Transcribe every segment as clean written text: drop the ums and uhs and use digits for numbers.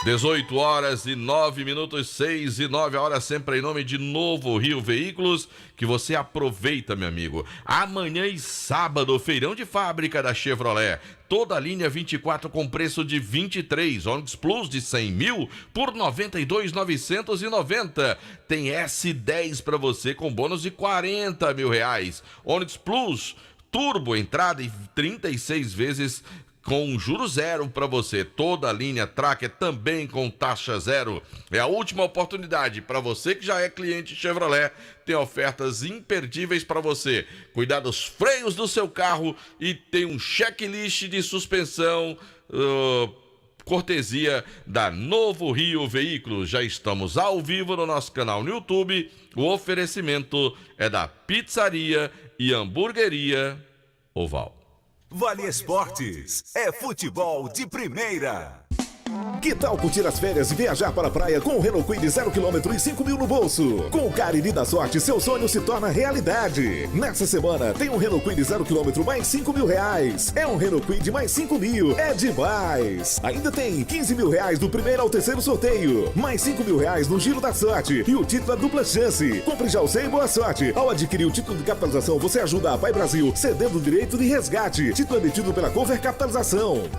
18 horas e 9 minutos, 6 e 9, a hora sempre em nome de Novo Rio Veículos, que você aproveita, meu amigo. Amanhã e sábado, feirão de fábrica da Chevrolet. Toda a linha 24 com preço de 23, Onix Plus de 100 mil por 92.990. Tem S10 para você com bônus de 40 mil reais. Onix Plus Turbo, entrada em 36 vezes com juros zero para você. Toda a linha Tracker também com taxa zero. É a última oportunidade para você que já é cliente Chevrolet. Tem ofertas imperdíveis para você. Cuidar dos freios do seu carro e tem um checklist de suspensão. Cortesia da Novo Rio Veículos. Já estamos ao vivo no nosso canal no YouTube. O oferecimento é da Pizzaria e Hamburgueria Oval. Vale Esportes, é futebol de primeira. Que tal curtir as férias e viajar para a praia com o Renault Kwid 0 km e 5 mil no bolso? Com o Cariri da Sorte, seu sonho se torna realidade. Nessa semana, tem um Renault Kwid 0 km mais 5 mil reais. É um Renault Kwid mais 5 mil. É demais! Ainda tem 15 mil reais do primeiro ao terceiro sorteio. Mais 5 mil reais no Giro da Sorte. E o título é dupla chance. Compre já o seu e boa sorte. Ao adquirir o título de capitalização, você ajuda a Pai Brasil, cedendo o direito de resgate. Título emitido pela Cover Capitalização.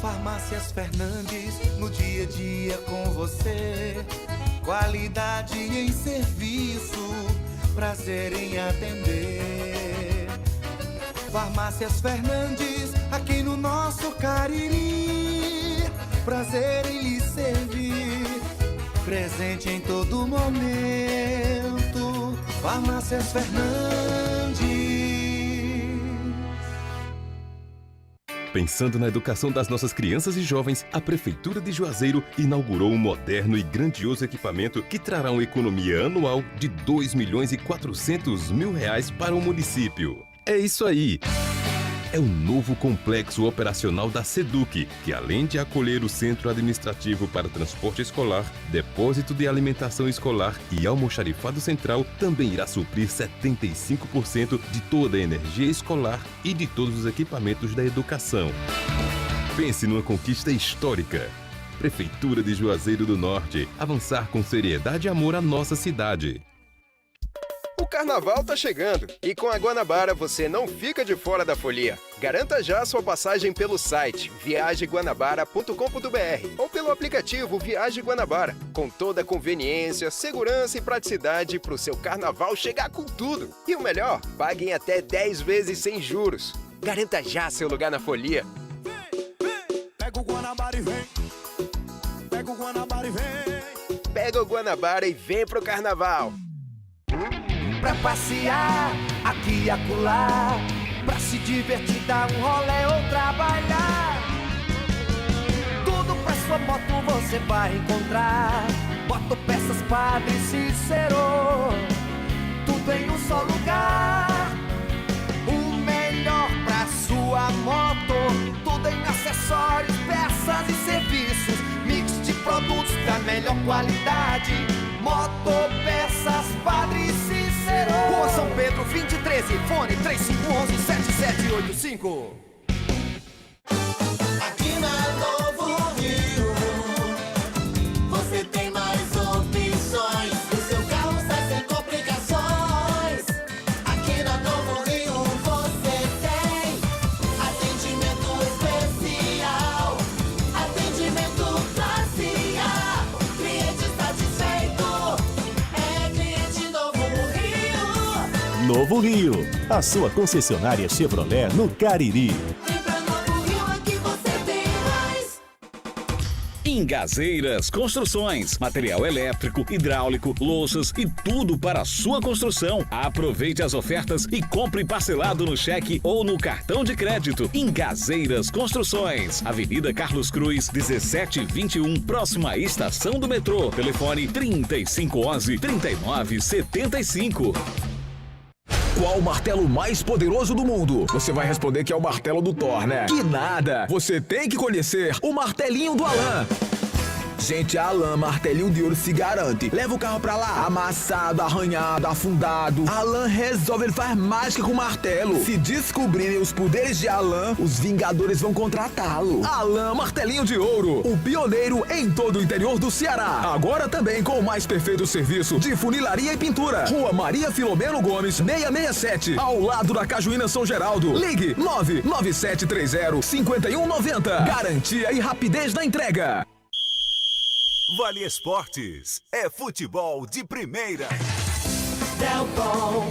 Farmácias Fernandes, no dia a dia com você. Qualidade em serviço, prazer em atender. Farmácias Fernandes, aqui no nosso Cariri. Prazer em lhe servir, presente em todo momento. Farmácias Fernandes. Pensando na educação das nossas crianças e jovens, a Prefeitura de Juazeiro inaugurou um moderno e grandioso equipamento que trará uma economia anual de R$ 2.400.000 para o município. É isso aí! É o novo complexo operacional da SEDUC, que além de acolher o Centro Administrativo para Transporte Escolar, Depósito de Alimentação Escolar e Almoxarifado Central, também irá suprir 75% de toda a energia escolar e de todos os equipamentos da educação. Pense numa conquista histórica. Prefeitura de Juazeiro do Norte, avançar com seriedade e amor à nossa cidade. O carnaval tá chegando e com a Guanabara você não fica de fora da folia. Garanta já sua passagem pelo site viagemguanabara.com.br ou pelo aplicativo Viagem Guanabara, com toda a conveniência, segurança e praticidade para o seu carnaval chegar com tudo. E o melhor, pague em até 10 vezes sem juros. Garanta já seu lugar na folia. Pega o Guanabara e vem. Pega o Guanabara e vem. Pega o Guanabara e vem pro carnaval. Pra passear aqui e acolá, pra se divertir, dar um rolê ou trabalhar. Tudo pra sua moto você vai encontrar. Motopeças Padre Cícero, tudo em um só lugar. O melhor pra sua moto, tudo em acessórios, peças e serviços. Mix de produtos da melhor qualidade. Motopeças Padre Cícero, Rua São Pedro 2013, fone 3511-7785. Aqui na Novo Rio, você tem mais opções. O seu carro sai sem complicações. Aqui na Novo Rio você tem atendimento especial, atendimento classe A. Cliente satisfeito é cliente Novo Rio. Novo Rio, a sua concessionária Chevrolet no Cariri. Vem pra Novo Rio, aqui você tem mais. Ingazeiras Construções, material elétrico, hidráulico, louças e tudo para a sua construção. Aproveite as ofertas e compre parcelado no cheque ou no cartão de crédito. Ingazeiras Construções, Avenida Carlos Cruz, 1721, próxima à estação do metrô. Telefone 3511-3975. Qual o martelo mais poderoso do mundo? Você vai responder que é o martelo do Thor, né? Que nada! Você tem que conhecer o martelinho do Alan. Gente, a Alan Martelinho de Ouro se garante. Leva o carro pra lá, amassado, arranhado, afundado. Alan resolve, ele faz mágica com martelo. Se descobrirem os poderes de Alan, os Vingadores vão contratá-lo. Alan Martelinho de Ouro, o pioneiro em todo o interior do Ceará. Agora também com o mais perfeito serviço de funilaria e pintura. Rua Maria Filomeno Gomes, 667, ao lado da Cajuína São Geraldo. Ligue 99730-5190. Garantia e rapidez na entrega. Vale Esportes é futebol de primeira. Delton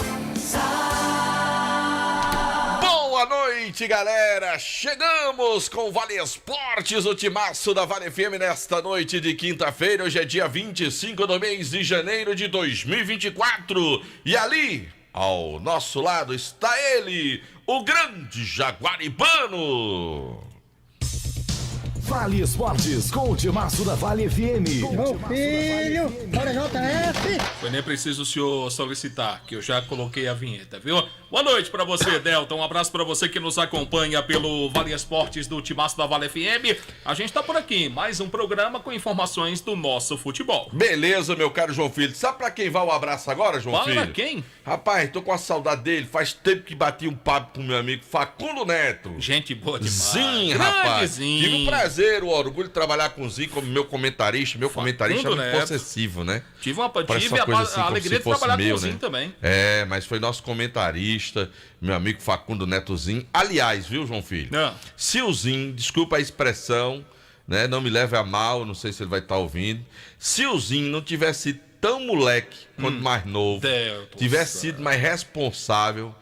Boa noite, galera! Chegamos com o Vale Esportes, o timaço da Vale FM nesta noite de quinta-feira. Hoje é dia 25 do mês de janeiro de 2024. E ali, ao nosso lado, está ele, o grande Jaguaribano. Vale Esportes com o timaço da Vale FM. Meu filho, bora JF. Foi nem preciso o senhor solicitar, que eu já coloquei a vinheta, viu? Boa noite pra você, Delton. Um abraço pra você que nos acompanha pelo Vale Esportes do timaço da Vale FM. A gente tá por aqui, mais um programa com informações do nosso futebol. Beleza, meu caro João Filho. Sabe pra quem vai o abraço agora, João Filho? Fala quem? Rapaz, tô com a saudade dele. Faz tempo que bati um papo com meu amigo Facundo Neto. Gente boa demais. Sim, rapaz. Zinho. Tive um prazer, o orgulho de trabalhar com o Zinho como meu comentarista. Meu comentarista é muito possessivo, né? Tive a assim, alegria de trabalhar com o Zinho, né? também. É, mas foi nosso comentarista, meu amigo Facundo Netozinho. Aliás, viu, João Filho? Não. Se o Zinho, desculpa a expressão, né? Não me leve a mal, não sei se ele vai estar ouvindo. Se o Zinho não tivesse sido tão moleque quanto mais novo, tivesse sido mais responsável,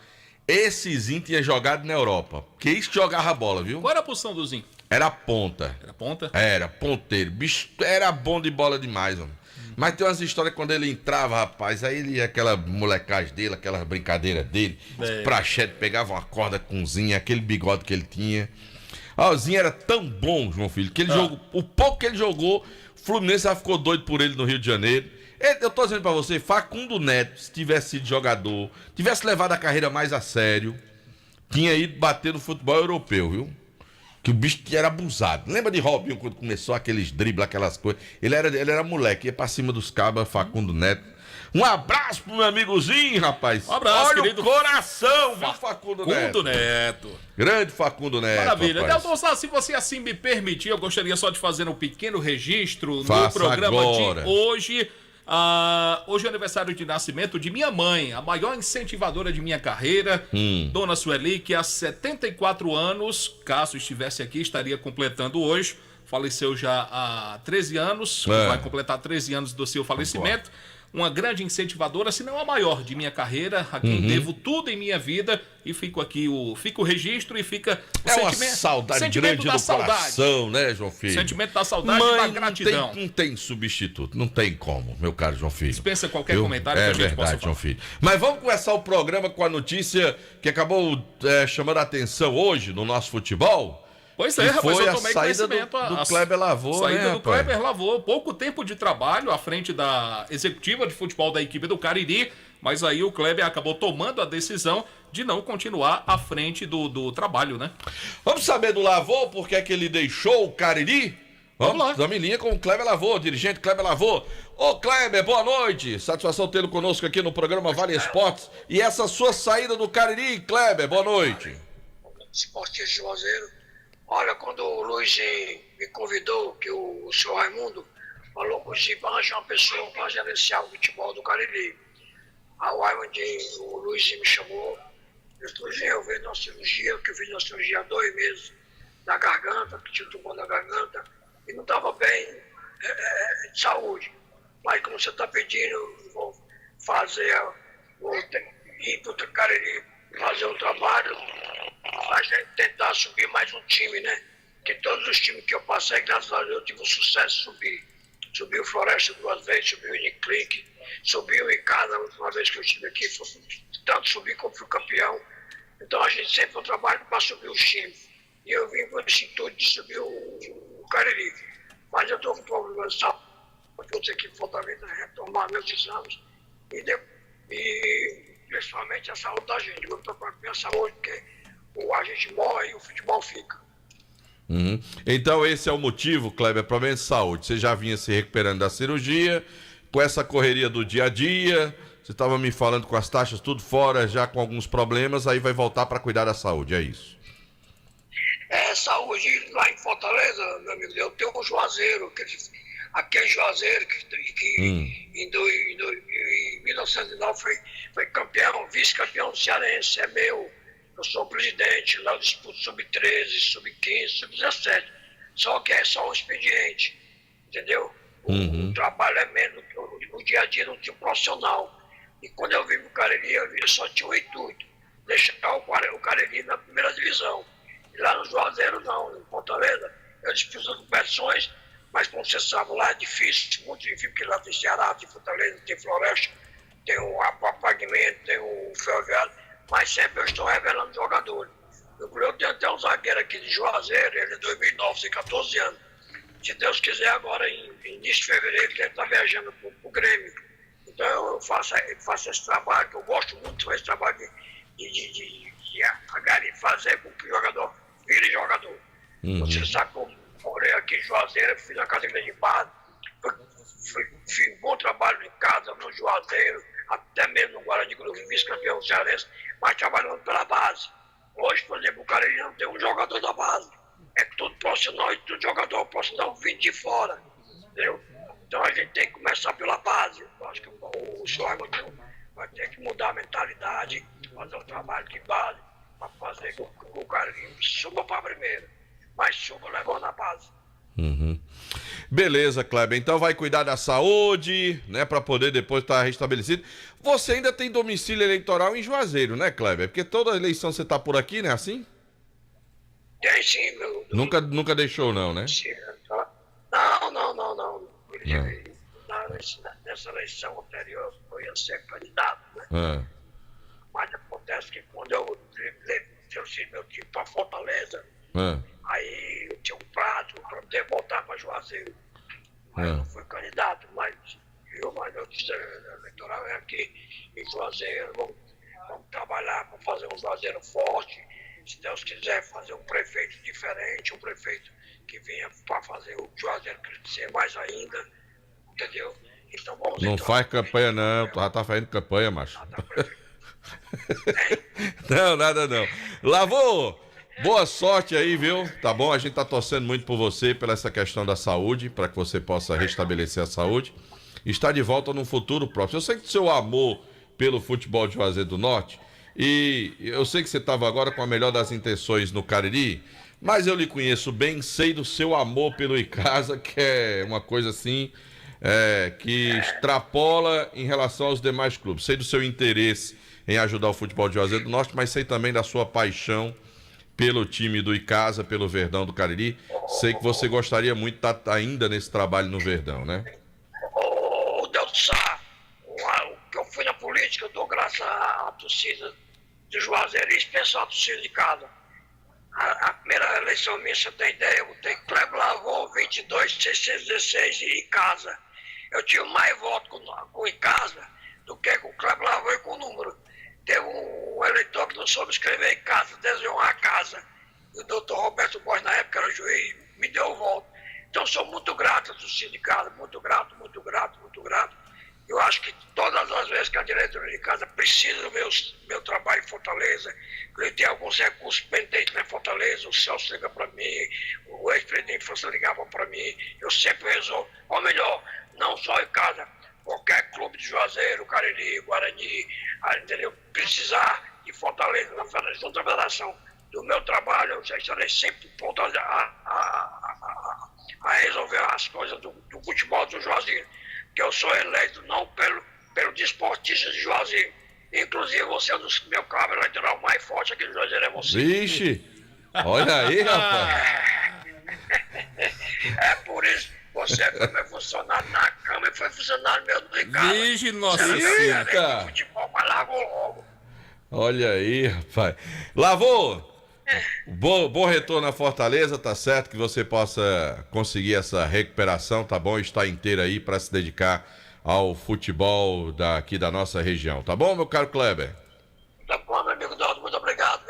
esse Zinho tinha jogado na Europa. Que isso que jogava bola, viu? Qual era a posição do Zinho? Era ponta. Era ponta? Era, ponteiro. Bicho, era bom de bola demais, mano. Mas tem umas histórias quando ele entrava, rapaz, aí ele, aquela molecagem dele, aquelas brincadeiras dele, Prachete pegava uma corda com o Zinho, aquele bigode que ele tinha. O Zinho era tão bom, João Filho, que ele jogou, o pouco que ele jogou, o Fluminense já ficou doido por ele no Rio de Janeiro. Eu tô dizendo pra você, Facundo Neto, se tivesse sido jogador, tivesse levado a carreira mais a sério, tinha ido bater no futebol europeu, viu? Que o bicho era abusado. Lembra de Robinho quando começou aqueles dribles, aquelas coisas? Ele era moleque, ia pra cima dos cabas, Facundo Neto. Um abraço pro meu amigozinho, rapaz. Um abraço, olha querido. O coração, viu, Facundo Neto? Grande Facundo Neto. Maravilha. Rapaz. Delton, se você assim me permitir, eu gostaria só de fazer um pequeno registro Faça no programa agora. de hoje. Hoje é aniversário de nascimento de minha mãe, a maior incentivadora de minha carreira, Dona Sueli, que há 74 anos, caso estivesse aqui, estaria completando hoje. Faleceu já há 13 anos, vai completar 13 anos do seu falecimento. Uma grande incentivadora, se não a maior de minha carreira, a quem devo tudo em minha vida, e fica o registro e fica o uma saudade grande do coração, né, João Filho? Sentimento da saudade e da gratidão. Não tem substituto, não tem como, meu caro João Filho. Dispensa qualquer comentário que a gente possa falar. João Filho. Mas vamos começar o programa com a notícia que acabou chamando a atenção hoje no nosso futebol. Pois é, rapaz, foi eu tomei a saída do Kleber Lavô, saída do rapaz? Kleber Lavô, pouco tempo de trabalho à frente da executiva de futebol da equipe do Cariri, mas aí o Kleber acabou tomando a decisão de não continuar à frente do trabalho, né? Vamos saber do Lavô, por que é que ele deixou o Cariri? Vamos lá. Estamos em linha com o Kleber Lavô, dirigente Kleber Lavô. Ô Kleber, boa noite. Satisfação tê-lo conosco aqui no programa Vale Esportes. E essa sua saída do Cariri, Kleber, boa noite. Esporte de Juazeiro. Olha, quando o Luiz me convidou, que o senhor Raimundo falou com o Chico para arranjar uma pessoa para gerenciar o futebol do Cariri. Aí o Luiz me chamou, eu vejo uma cirurgia, que eu fiz uma cirurgia há 2 meses da garganta, que tinha um tumor na garganta, e não estava bem de saúde. Mas como você está pedindo, vou ir para o Cariri fazer um trabalho, a gente tentar subir mais um time, né? Que todos os times que eu passei, graças a Deus, eu tive um sucesso de subir. Subiu o Floresta 2 vezes, subiu o Uniclinic, subiu o Icasa, a última vez que eu estive aqui, tanto subi como fui campeão. Então a gente sempre foi trabalho para subir os times. E eu vim com esse intuito de subir o Cariri. Mas eu estou com problema de saúde, vou ter que ir Fortaleza retomar meus exames e principalmente a saúde da gente. Eu estou com a minha saúde, porque a gente morre e o futebol fica. Então esse é o motivo, Kleber, problema de saúde. Você já vinha se recuperando da cirurgia, com essa correria do dia a dia, você estava me falando com as taxas tudo fora, já com alguns problemas, aí vai voltar para cuidar da saúde, é isso? Saúde lá em Fortaleza, meu amigo, eu tenho um Juazeiro, aquele Juazeiro que em 1909 foi campeão, vice-campeão cearense, é meu. Eu sou o presidente, lá eu disputo sub-13, sub-15, sub-17. Só que é só um expediente, entendeu? O trabalho é menos, o dia a dia não tinha um profissional. E quando eu vim pro Cariri, eu só tinha um intuito, deixar o Cariri na primeira divisão. E lá no Juazeiro não, em Fortaleza, eu disputo competições, mas como você sabe, lá é difícil, muito difícil, porque lá tem Ceará, tem Fortaleza, tem Floresta, tem o Apagimento, tem o Ferroviário, mas sempre eu estou revelando jogadores. Eu tenho até um zagueiro aqui de Juazeiro, ele é 2009, tem 14 anos. Se Deus quiser, agora em início de fevereiro, ele está viajando para o Grêmio. Então eu faço esse trabalho, que eu gosto muito desse trabalho de fazer com que o jogador vire jogador. Você sabe como eu morei aqui em Juazeiro, fiz a academia de base, fiz um bom trabalho em casa, no Juazeiro, até mesmo no Guarani, quando eu fui vice-campeão cearense, mas trabalhando pela base. Hoje, por exemplo, o cara ele não tem um jogador da base. É tudo profissional e tudo jogador profissional vindo de fora. Entendeu? Então a gente tem que começar pela base. Eu acho que o senhor vai ter que mudar a mentalidade, fazer um trabalho de base, para fazer com que o cara suba para a primeira. Mas suba levando a base. Beleza, Kleber. Então vai cuidar da saúde, né? Para poder depois estar restabelecido. Você ainda tem domicílio eleitoral em Juazeiro, né, Kleber? Porque toda eleição você tá por aqui, né? Assim? Tem sim, meu. Nunca deixou, não, né? Não. Nessa eleição anterior eu ia ser candidato, né? Mas acontece que quando eu trouxe meu time para Fortaleza, aí eu tinha um prazo para poder voltar para Juazeiro. Mas eu não fui candidato, mas meu distrito eleitoral é aqui em Juazeiro. Vamos trabalhar para fazer um Juazeiro forte. Se Deus quiser fazer um prefeito diferente, um prefeito que venha para fazer o Juazeiro crescer mais ainda, entendeu? Então vamos. Não faz campanha não, tu já tá fazendo campanha, macho. Não, nada não. Lavô, boa sorte aí, viu? Tá bom? A gente tá torcendo muito por você, pela essa questão da saúde, para que você possa restabelecer a saúde. Está de volta num futuro próximo. Eu sei que o seu amor pelo futebol de Juazeiro do Norte, e eu sei que você estava agora com a melhor das intenções no Cariri, mas eu lhe conheço bem, sei do seu amor pelo Icasa, que é uma coisa assim, que extrapola em relação aos demais clubes. Sei do seu interesse em ajudar o futebol de Juazeiro do Norte, mas sei também da sua paixão pelo time do Icasa, pelo Verdão do Cariri. Sei que você gostaria muito de estar ainda nesse trabalho no Verdão, né? Que eu fui na política, eu dou graças à torcida de Juazeiro, especial a torcida de casa. A primeira eleição minha, você tem ideia, eu botei Kleber Lavô, 22.616 e Icasa. Eu tive mais votos com Icasa do que com Kleber Lavô e com o número. Teve um eleitor que não soube escrever Icasa, desenhou a casa. E o doutor Roberto Borges, na época, era juiz, me deu o voto. Então, sou muito grato à torcida de casa, muito grato. Eu acho que todas as vezes que a diretoria de casa precisa do meu trabalho em Fortaleza, eu tenho alguns recursos pendentes na Fortaleza, o Celso liga para mim, o ex-presidente França ligava para mim, eu sempre resolvo. Ou melhor, não só em casa, qualquer clube de Juazeiro, Cariri, Guarani, entendeu? Precisar de Fortaleza, na federação do meu trabalho, eu estarei sempre pronto a resolver as coisas do futebol do Juazeiro. Que eu sou eleito não pelo desportista de Juazeiro. Inclusive, você é um dos meus cabos eleitoral mais forte aqui no Juazeiro, é você. Vixe! Olha aí, rapaz! É por isso, você foi meu funcionário na Câmara e foi funcionário meu do Ricardo. Vixe, nossa senhora! Futebol, mas largou logo. Olha aí, rapaz. Lavô! Bom retorno à Fortaleza, tá certo? Que você possa conseguir essa recuperação, tá bom? Estar inteiro aí para se dedicar ao futebol daqui da nossa região, tá bom, meu caro Kleber? Tá bom, meu amigo Daldo, muito obrigado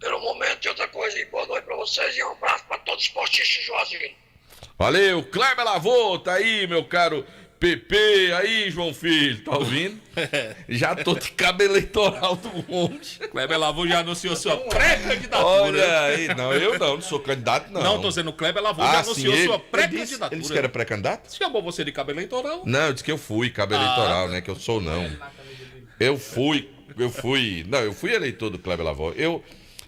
pelo momento e outra coisa. E boa noite para vocês e um abraço para todos. todos os esportistas de Juazeiro. Valeu, Kleber Lavô, tá aí, meu caro PP, aí, João Filho, tá ouvindo? Já tô de cabo eleitoral do monte. Kleber Lavô já anunciou sua pré-candidatura. Olha aí, não sou candidato, não. Não, tô dizendo, o Kleber Lavô já anunciou sua pré-candidatura. Ele disse que era pré-candidato? Chamou você de cabo eleitoral? Não, eu disse que eu fui cabo eleitoral, né, que eu sou não. Eu fui eleitor do Kleber Lavô.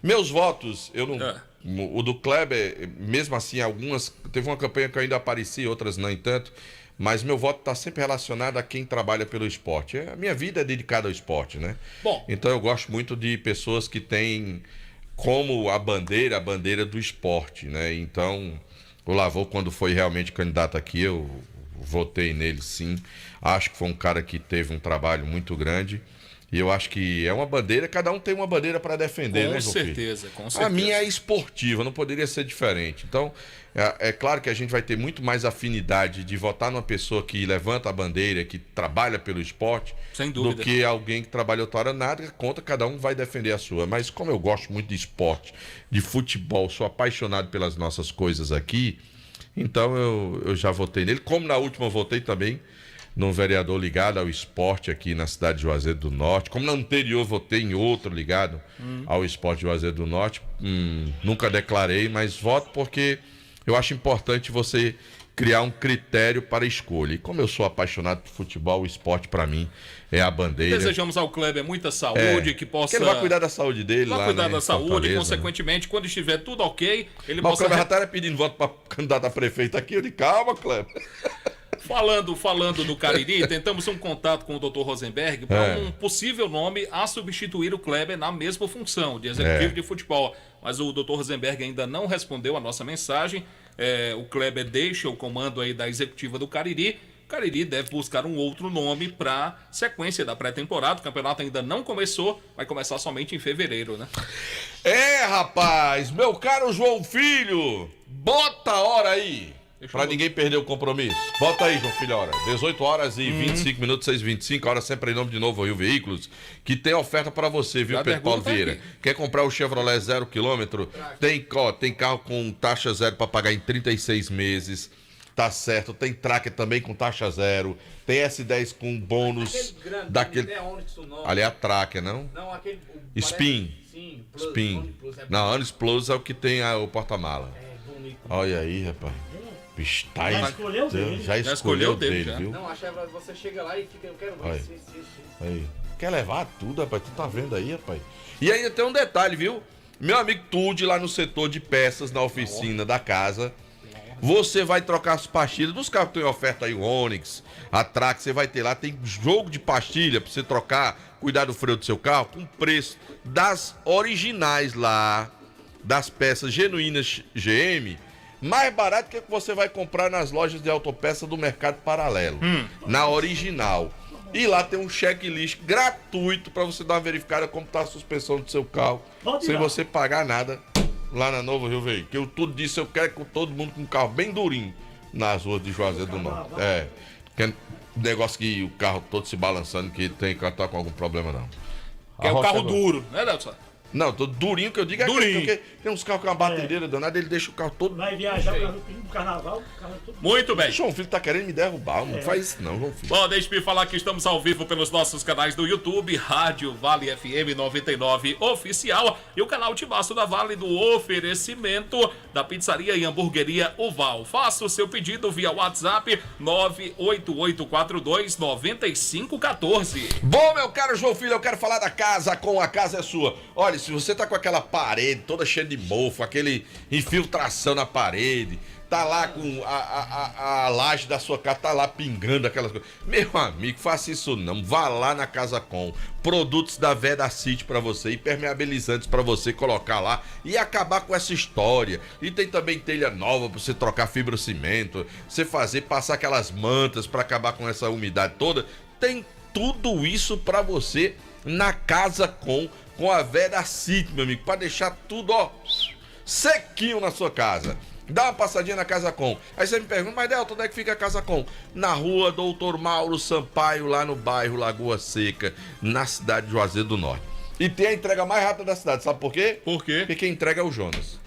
Meus votos, eu não... O do Kleber, mesmo assim, teve uma campanha que eu ainda apareci, outras não tanto, mas meu voto está sempre relacionado a quem trabalha pelo esporte. A minha vida é dedicada ao esporte, né? Bom. Então eu gosto muito de pessoas que têm como a bandeira do esporte, né? Então, o Lavô, quando foi realmente candidato aqui, eu votei nele, sim. Acho que foi um cara que teve um trabalho muito grande. E eu acho que é uma bandeira, cada um tem uma bandeira para defender, né, João Filho? Com certeza. A minha é esportiva, não poderia ser diferente. Então, é claro que a gente vai ter muito mais afinidade de votar numa pessoa que levanta a bandeira, que trabalha pelo esporte, sem dúvida, do que alguém que trabalha outra hora. Nada contra, cada um vai defender a sua. Mas como eu gosto muito de esporte, de futebol, sou apaixonado pelas nossas coisas aqui, então eu já votei nele. Como na última eu votei também num vereador ligado ao esporte aqui na cidade de Juazeiro do Norte. Como na anterior votei em outro ligado ao esporte de Juazeiro do Norte. Nunca declarei, mas voto porque eu acho importante você criar um critério para escolha. E como eu sou apaixonado por futebol, o esporte para mim é a bandeira. Desejamos ao Kleber muita saúde, que possa... Que ele vai cuidar da saúde dele lá, cuidar da saúde, Fortaleza, consequentemente, quando estiver tudo ok, ele mas possa... o Kleber já estaria pedindo voto para candidato a prefeito aqui. Eu disse, calma, Kleber. Falando do Cariri, tentamos um contato com o Dr. Rosenberg para um possível nome a substituir o Kleber na mesma função de executivo de futebol. Mas o Dr. Rosenberg ainda não respondeu a nossa mensagem. O Kleber deixa o comando aí da executiva do Cariri. O Cariri deve buscar um outro nome para sequência da pré-temporada. O campeonato ainda não começou, vai começar somente em fevereiro, né? Rapaz, meu caro João Filho, bota a hora aí. Pra ninguém perder o compromisso. Bota aí, João Filho, hora. 18 horas e 25 minutos, 6h25. Hora sempre em nome de Novo Rio Veículos, que tem oferta pra você, viu, Pedro Paulo Vieira? Quer comprar o Chevrolet 0 km? Tem carro com taxa zero pra pagar em 36 meses. Tá certo. Tem Tracker também com taxa zero. Tem S10 com bônus. Daquele. Ali é a Tracker, não? Não, aquele. Spin. Sim, Plus, Spin. Plus, não, Onix Plus é o que tem o porta-mala. Olha aí, rapaz. Tá já escolheu dele. Já escolheu dele, viu? Não, a Chevrolet, você chega lá e fica, eu quero ver isso. Aí. Quer levar tudo, rapaz? Tu tá vendo aí, rapaz? E ainda tem um detalhe, viu? Meu amigo Tude, lá no setor de peças, na oficina da casa, você vai trocar as pastilhas dos carros que tem oferta aí, o Onix, a Trax, você vai ter lá, tem jogo de pastilha pra você trocar, cuidar do freio do seu carro, com preço das originais lá, das peças genuínas GM, mais barato que o que você vai comprar nas lojas de autopeça do Mercado Paralelo, na original. E lá tem um checklist gratuito para você dar uma verificada como tá a suspensão do seu carro, sem você pagar nada lá na Novo Rio Veículos. Que eu tudo disso eu quero com todo mundo com um carro bem durinho nas ruas de Juazeiro do Norte. Que negócio que o carro todo se balançando, que tem que estar com algum problema não. Que é o carro duro, né, Nelson? Não, tô durinho que eu digo é durinho. Porque tem uns carros com uma batedeira danada, ele deixa o carro todo... Vai viajar no carnaval, o carro todo... Muito bem. João Filho tá querendo me derrubar, não faz isso não, João Filho. Bom, deixa-me falar que estamos ao vivo pelos nossos canais do YouTube, Rádio Vale FM 99 Oficial e o canal Tibaço da Vale do oferecimento da pizzaria e hamburgueria Oval. Faça o seu pedido via WhatsApp 988429514. Bom, meu caro João Filho, eu quero falar da Casa Com, a casa é sua. Olha, se você tá com aquela parede toda cheia de mofo, aquele infiltração na parede, tá lá com a laje da sua casa, tá lá pingando aquelas coisas. Meu amigo, faça isso não. Vá lá na Casa Com. Produtos da Vedacity pra você, impermeabilizantes pra você colocar lá e acabar com essa história. E tem também telha nova pra você trocar fibrocimento, você passar aquelas mantas pra acabar com essa umidade toda. Tem tudo isso pra você na Casa Com a Vedacity, meu amigo, pra deixar tudo, sequinho na sua casa. Dá uma passadinha na Casa Com. Aí você me pergunta, mas Delton, onde é que fica a Casa Com? Na rua Doutor Mauro Sampaio, lá no bairro Lagoa Seca, na cidade de Juazeiro do Norte. E tem a entrega mais rápida da cidade, sabe por quê? Por quê? Porque quem entrega é o Jonas.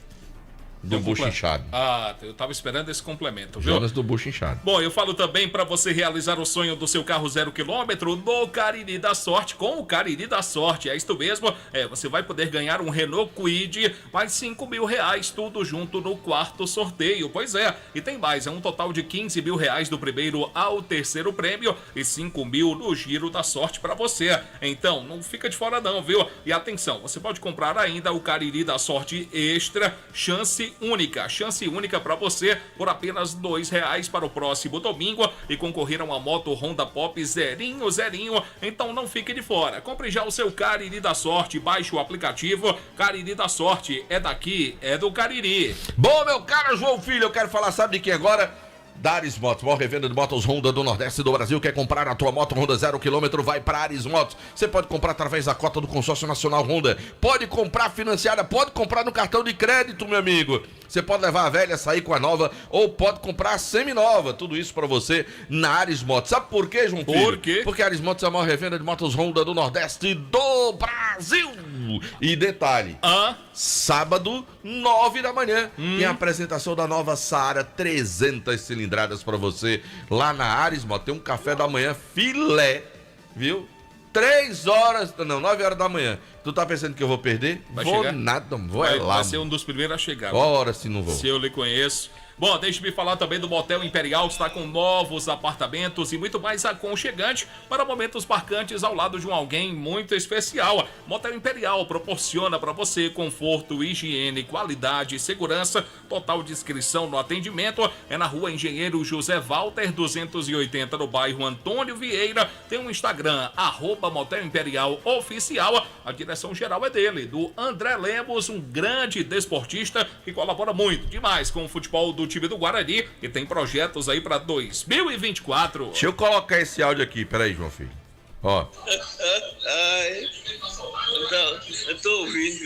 Do bucho inchado. Ah, eu tava esperando esse complemento, viu? Jonas do bucho inchado. Bom, eu falo também para você realizar o sonho do seu carro 0 km no Cariri da Sorte, com o Cariri da Sorte. É isto mesmo, você vai poder ganhar um Renault Kwid mais R$5.000, tudo junto no quarto sorteio. Pois é, e tem mais, é um total de R$15.000 do primeiro ao terceiro prêmio e R$5.000 no giro da sorte para você. Então, não fica de fora não, viu? E atenção, você pode comprar ainda o Cariri da Sorte Extra, chance única para você por apenas R$2 para o próximo domingo e concorrer a uma moto Honda Pop zerinho. Então não fique de fora. Compre já o seu Cariri da Sorte, baixe o aplicativo Cariri da Sorte. É daqui, é do Cariri. Bom, meu caro João Filho, eu quero falar, sabe de quem agora? Da Ares Motos, maior revenda de motos Honda do Nordeste do Brasil. Quer comprar a tua moto Honda 0 km? Vai para Ares Motos. Você pode comprar através da cota do Consórcio Nacional Honda. Pode comprar financiada, pode comprar no cartão de crédito, meu amigo. Você pode levar a velha, sair com a nova, ou pode comprar a semi-nova. Tudo isso para você na Ares Motos. Sabe por quê, João Filho? Por quê? Porque a Ares Motos é a maior revenda de motos Honda do Nordeste do Brasil. E detalhe, sábado, 9 da manhã, tem a apresentação da nova Saara 300 cilindradas pra você lá na Ares Motos. Tem um café da manhã filé, viu? 9 horas da manhã. Tu tá pensando que eu vou perder? Vai vou chegar? Nada, vou Vai lá. ser um dos primeiros a chegar. Ora, se não vou. Se eu lhe conheço. Bom, deixe-me falar também do Motel Imperial, que está com novos apartamentos e muito mais aconchegante para momentos marcantes ao lado de alguém muito especial. Motel Imperial proporciona para você conforto, higiene, qualidade e segurança. Total descrição no atendimento é na Rua Engenheiro José Walter 280, no bairro Antônio Vieira. Tem um Instagram, @Motel Imperial Oficial. A direção geral é dele, do André Lemos, um grande desportista que colabora muito demais com o futebol do time do Guarani e tem projetos aí para 2024. Deixa eu colocar esse áudio aqui, peraí, João Filho. Ó. Eu tô ouvindo.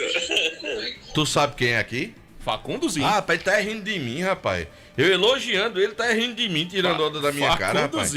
Tu sabe quem é aqui? Facundozinho. Ah, rapaz, ele tá rindo de mim, rapaz. Eu elogiando ele, tá rindo de mim, tirando onda da minha cara, rapaz.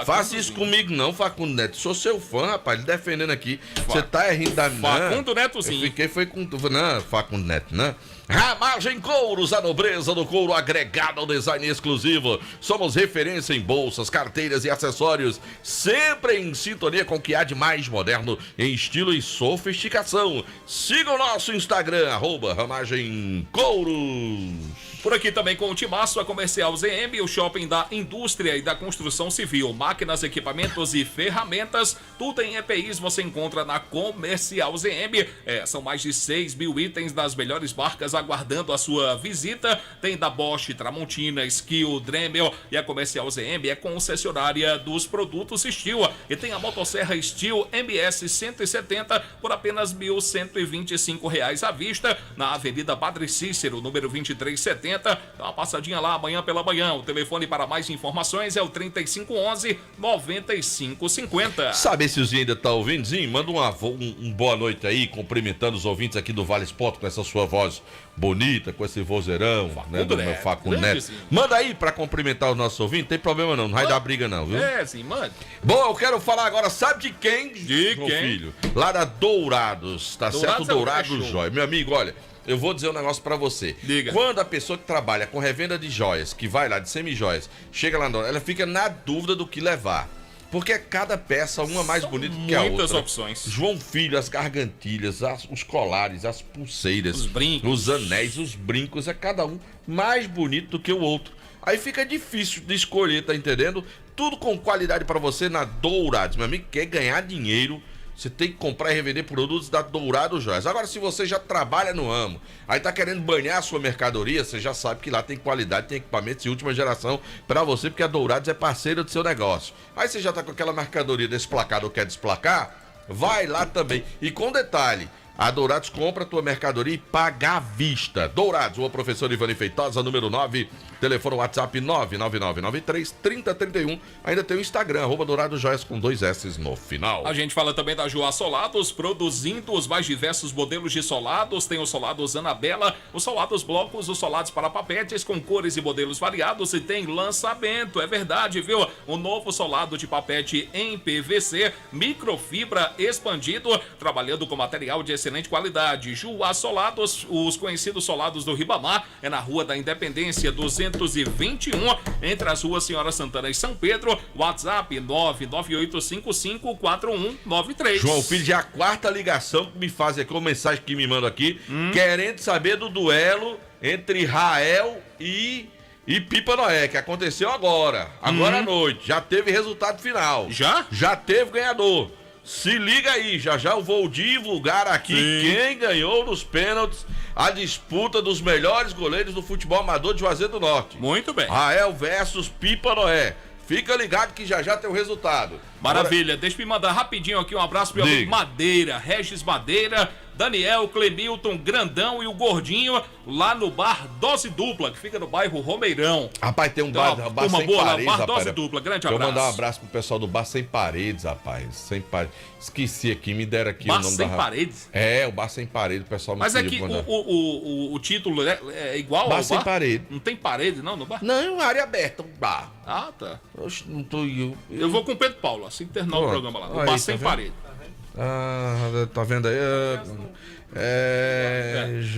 Faça isso comigo não, Facundo Neto. Sou seu fã, rapaz, ele defendendo aqui. Você tá rindo da minha... Facundo Netozinho. Eu fiquei, foi com... Não, Facundo Neto, não. Ramagem Couros, a nobreza do couro agregada ao design exclusivo. Somos referência em bolsas, carteiras e acessórios, sempre em sintonia com o que há de mais moderno em estilo e sofisticação. Siga o nosso Instagram, @Ramagem Couros. Por aqui também com o Timaço, a Comercial ZM, o shopping da indústria e da construção civil. Máquinas, equipamentos e ferramentas, tudo em EPIs você encontra na Comercial ZM. São mais de 6.000 itens das melhores marcas aguardando a sua visita. Tem da Bosch, Tramontina, Skill, Dremel, e a Comercial ZM é concessionária dos produtos Steel. E tem a motosserra Steel MS 170 por apenas R$ 1.125 à vista, na Avenida Padre Cícero, número 2370. Dá uma passadinha lá amanhã pela manhã. O telefone para mais informações é o 3511-9550. Sabe se o Zinho ainda tá ouvindo? Zinho, manda um boa noite aí, cumprimentando os ouvintes aqui do Vale Sport com essa sua voz bonita, com esse vozeirão, né, do meu Facundo Neto. Manda aí pra cumprimentar os nossos ouvintes, não tem problema não vai dar briga não, viu? Sim, manda. Bom, eu quero falar agora, sabe de quem? De meu quem? Filho, lá da Dourados, tá certo? Dourados Joia. Meu amigo, olha, eu vou dizer um negócio pra você. Diga. Quando a pessoa que trabalha com revenda de joias, que vai lá de semi-joias, chega lá, ela fica na dúvida do que levar. Porque é cada peça uma mais bonita que a outra. Muitas opções. João Filho, as gargantilhas, os colares, as pulseiras, os brincos, os anéis, os brincos, é cada um mais bonito do que o outro. Aí fica difícil de escolher, tá entendendo? Tudo com qualidade pra você na Dourados. Meu amigo, quer ganhar dinheiro, você tem que comprar e revender produtos da Dourado Joias. Agora, se você já trabalha no ramo, aí tá querendo banhar a sua mercadoria, você já sabe que lá tem qualidade, tem equipamentos de última geração pra você, porque a Dourados é parceira do seu negócio. Aí você já tá com aquela mercadoria desplacada ou quer desplacar, vai lá também. E com detalhe, a Dourados compra a tua mercadoria e paga à vista. Dourados, Rua Professor Ivani Feitosa, número 9, telefone WhatsApp 99993-3031. Ainda tem o Instagram, @Dourado Joias com 2 S no final. A gente fala também da Joá Solados, produzindo os mais diversos modelos de solados. Tem os solados Anabela, os solados blocos, os solados para papetes com cores e modelos variados, e tem lançamento, é verdade, viu? O novo solado de papete em PVC, microfibra expandido, trabalhando com material de excelente qualidade. Juá Solados, os conhecidos solados do Ribamar, é na Rua da Independência 221, entre as ruas Senhora Santana e São Pedro. WhatsApp 998554193. João Filho, já é a quarta ligação que me faz aqui, uma mensagem que me manda aqui, querendo saber do duelo entre Rael e Pipa Noé, que aconteceu agora à noite. Já teve resultado final. Já? Já teve ganhador. Se liga aí, já eu vou divulgar aqui quem ganhou nos pênaltis a disputa dos melhores goleiros do futebol amador de Juazeiro do Norte. Muito bem. Rael versus Pipa Noé. Fica ligado que já tem o resultado. Maravilha. Agora... Deixa eu me mandar rapidinho aqui um abraço pro meu amigo Madeira, Regis Madeira, Daniel, Clemilton, Grandão e o Gordinho lá no bar Dose Dupla, que fica no bairro Romeirão. Rapaz, tem um bar sem boa, paredes, bar rapaz. Dose Dupla. Grande abraço. Vou mandar um abraço pro pessoal do bar Sem Paredes, rapaz. Sem paredes. Esqueci aqui, me deram aqui bar o nome Sem da... Paredes? É, o bar Sem Paredes, o pessoal me Mas é pediu que pra mandar. o título é igual Bar ao Sem bar? Paredes. Não tem parede não no bar? Não, é uma área aberta, um bar. Ah, tá. Oxe, não tô... Eu vou com o Pedro Paulo, assim que terminar o programa lá. O Aí, bar tá Sem vendo? Parede. Ah, tá vendo aí?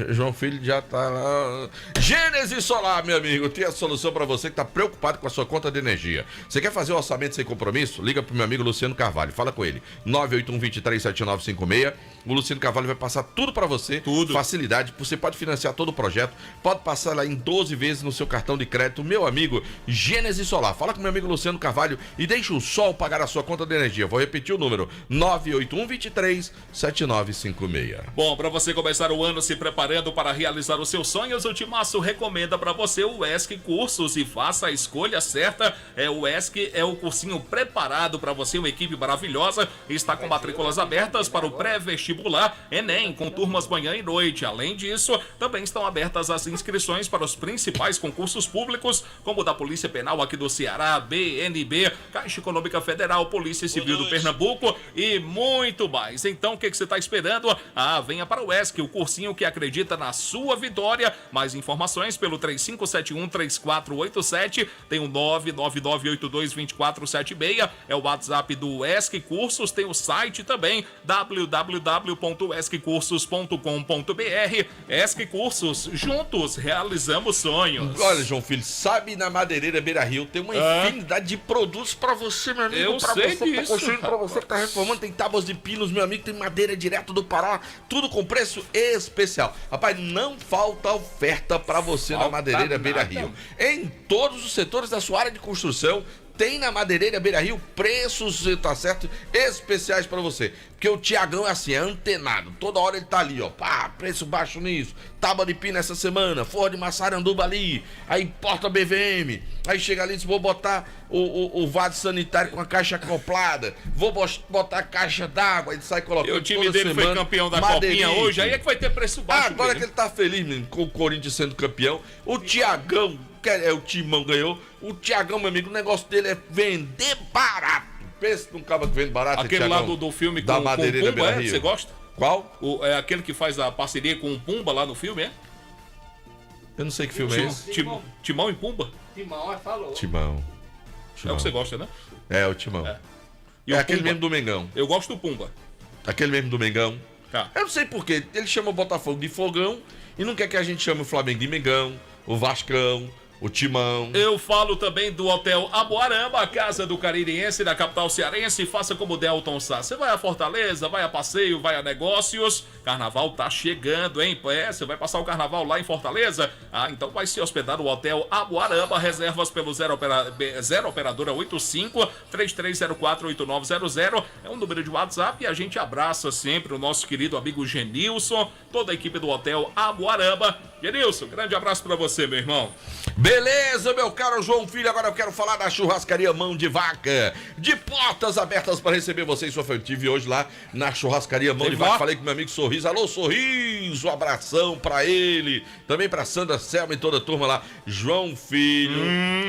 João Filho já tá lá. Gênesis Solar, meu amigo, tem a solução para você que tá preocupado com a sua conta de energia. Você quer fazer o orçamento sem compromisso? Liga pro meu amigo Luciano Carvalho, fala com ele. 981-237956. O Luciano Carvalho vai passar tudo para você. Tudo. Facilidade, você pode financiar todo o projeto, pode passar lá em 12 vezes no seu cartão de crédito. Meu amigo Gênesis Solar, fala com meu amigo Luciano Carvalho e deixa o sol pagar a sua conta de energia. Vou repetir o número: 981-237956. Bom, para você começar o ano se preparando para realizar os seus sonhos, o Timaço recomenda para você o ESC Cursos e faça a escolha certa. O ESC é o cursinho preparado para você, uma equipe maravilhosa, está com matrículas abertas para o pré-vestibular Enem, com turmas manhã e noite. Além disso, também estão abertas as inscrições para os principais concursos públicos, como o da Polícia Penal aqui do Ceará, BNB, Caixa Econômica Federal, Polícia Civil do Pernambuco e muito mais. Então, o que você está esperando? Venha para o ESC, o cursinho que acredita na sua vitória. Mais informações pelo 3571-3487, tem o 999822476, é o WhatsApp do ESC Cursos, tem o site também, www.esccursos.com.br. ESC Cursos, juntos realizamos sonhos. Olha, João Filho, sabe, na Madeireira Beira Rio tem uma infinidade de produtos pra você, meu amigo. Eu pra sei você disso, que tá construindo, pra você que tá reformando, tem tábuas de pinos, meu amigo, tem madeira direto do Pará, tudo com preço especial. Rapaz, não falta oferta pra você na Madeireira Beira Rio. Em todos os setores da sua área de construção, tem na Madeireira Beira Rio preços, tá certo, especiais pra você. Porque o Tiagão é assim, é antenado. Toda hora ele tá ali, ó. Pá, preço baixo nisso. Tábua de pino essa semana. Forra de Massaranduba ali. Aí porta BVM. Aí chega ali e diz, vou botar o vaso sanitário com a caixa acoplada. Vou botar a caixa d'água. Ele sai colocando. E o time dele foi campeão da Copinha hoje. Aí é que vai ter preço baixo. Agora dele. que ele tá feliz, menino, com o Corinthians sendo campeão. O Tiagão, o Timão ganhou. O Tiagão, meu amigo, o negócio dele é vender barato. Pensa num cara que vende barato. Aquele lá do filme da com Madeireira Pumba, Beira Rio. você gosta? Qual? É aquele que faz a parceria com o Pumba lá no filme, é? Eu não sei que filme é esse. Timão e Pumba? Timão, falou. Timão. É o que você gosta, né? É, o Timão. E é o aquele Pumba? mesmo do Mengão. Eu gosto do Pumba. Aquele mesmo do Mengão. Tá. Eu não sei porquê. Ele chama o Botafogo de Fogão e não quer que a gente chame o Flamengo de Mengão, o Vascão, o Timão. Eu falo também do Hotel Abuaramba, a casa do caririense da capital cearense. Faça como o Delton Sá. Você vai a Fortaleza, vai a passeio, vai a negócios. Carnaval tá chegando, hein? Você vai passar o carnaval lá em Fortaleza? Então vai se hospedar no Hotel Abuaramba. Reservas pelo 0 operadora 85-3304-8900. É um número de WhatsApp e a gente abraça sempre o nosso querido amigo Genilson, toda a equipe do Hotel Abuaramba. Genilson, grande abraço pra você, meu irmão. Beleza, meu caro João Filho, agora eu quero falar da churrascaria Mão de Vaca, de portas abertas para receber você e sua família. Estive hoje lá na churrascaria Mão de Vaca, falei com meu amigo Sorriso, alô Sorriso, um abração pra ele, também pra Sandra Selma e toda a turma lá, João Filho.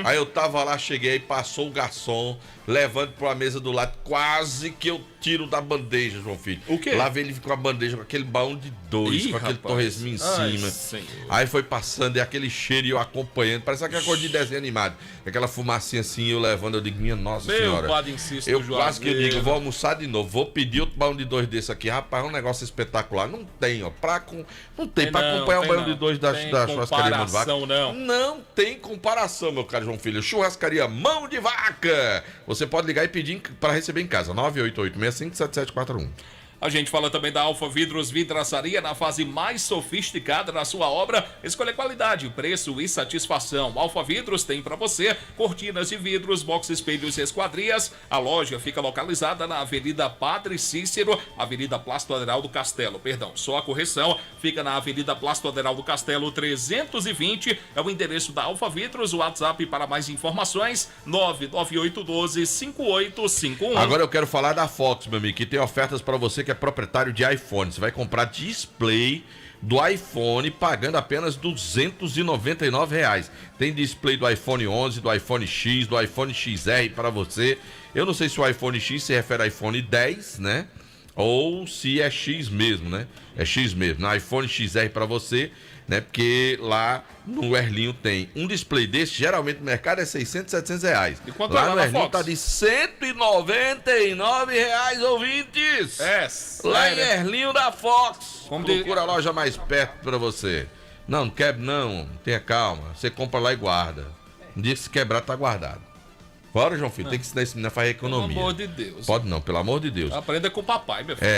Aí eu tava lá, cheguei, passou o garçom, levando pra mesa do lado, quase que eu tiro da bandeja, João Filho. O quê? Lá vem ele com a bandeja, com aquele baú de 2, com aquele torresminho em cima. Senhor. Aí foi passando, e aquele cheiro e eu acompanhando, parece aquela coisa de desenho animado. Aquela fumacinha assim, eu levando, eu digo, minha nossa senhora. Padre insiste Eu do quase que eu Juazeiro. digo, vou almoçar de novo, vou pedir outro baú de 2 desse aqui. Rapaz, é um negócio espetacular. Não tem, ó, não tem pra acompanhar o baú de 2 da churrascaria Mão de Vaca. Não tem comparação, meu caro João Filho. Churrascaria Mão de Vaca. Você pode ligar e pedir para receber em casa. 988-657741. A gente fala também da Alfa Vidros Vidraçaria na fase mais sofisticada da sua obra. Escolha qualidade, preço e satisfação. Alfa Vidros tem para você cortinas de vidros, box espelhos e esquadrias. A loja fica localizada na Avenida Padre Cícero, Avenida Plácido Aderaldo Castelo. Perdão, só a correção. Fica na Avenida Plácido Aderaldo Castelo 320. É o endereço da Alfa Vidros. O WhatsApp para mais informações 99812-5851. Agora eu quero falar da Fox, meu amigo, que tem ofertas para você que é proprietário de iPhone. Você vai comprar display do iPhone pagando apenas R$ 299. Tem display do iPhone 11, do iPhone X, do iPhone XR para você. Eu não sei se o iPhone X se refere ao iPhone 10, né? Ou se é X mesmo, né? É X mesmo. No iPhone XR para você, né? Porque lá no Erlinho tem um display desse, geralmente no mercado é 600, 700 reais. E quanto lá é no Erlinho tá de 199 reais, ouvintes. Lá em Erlinho da Fox. Procura a loja mais perto pra você. Não quebre não, tenha calma. Você compra lá e guarda. Um dia que se quebrar, tá guardado. Bora, João Filho, tem que ensinar esse menino a fazer economia. Pelo amor de Deus. Pode não, pelo amor de Deus. Aprenda com o papai, meu filho.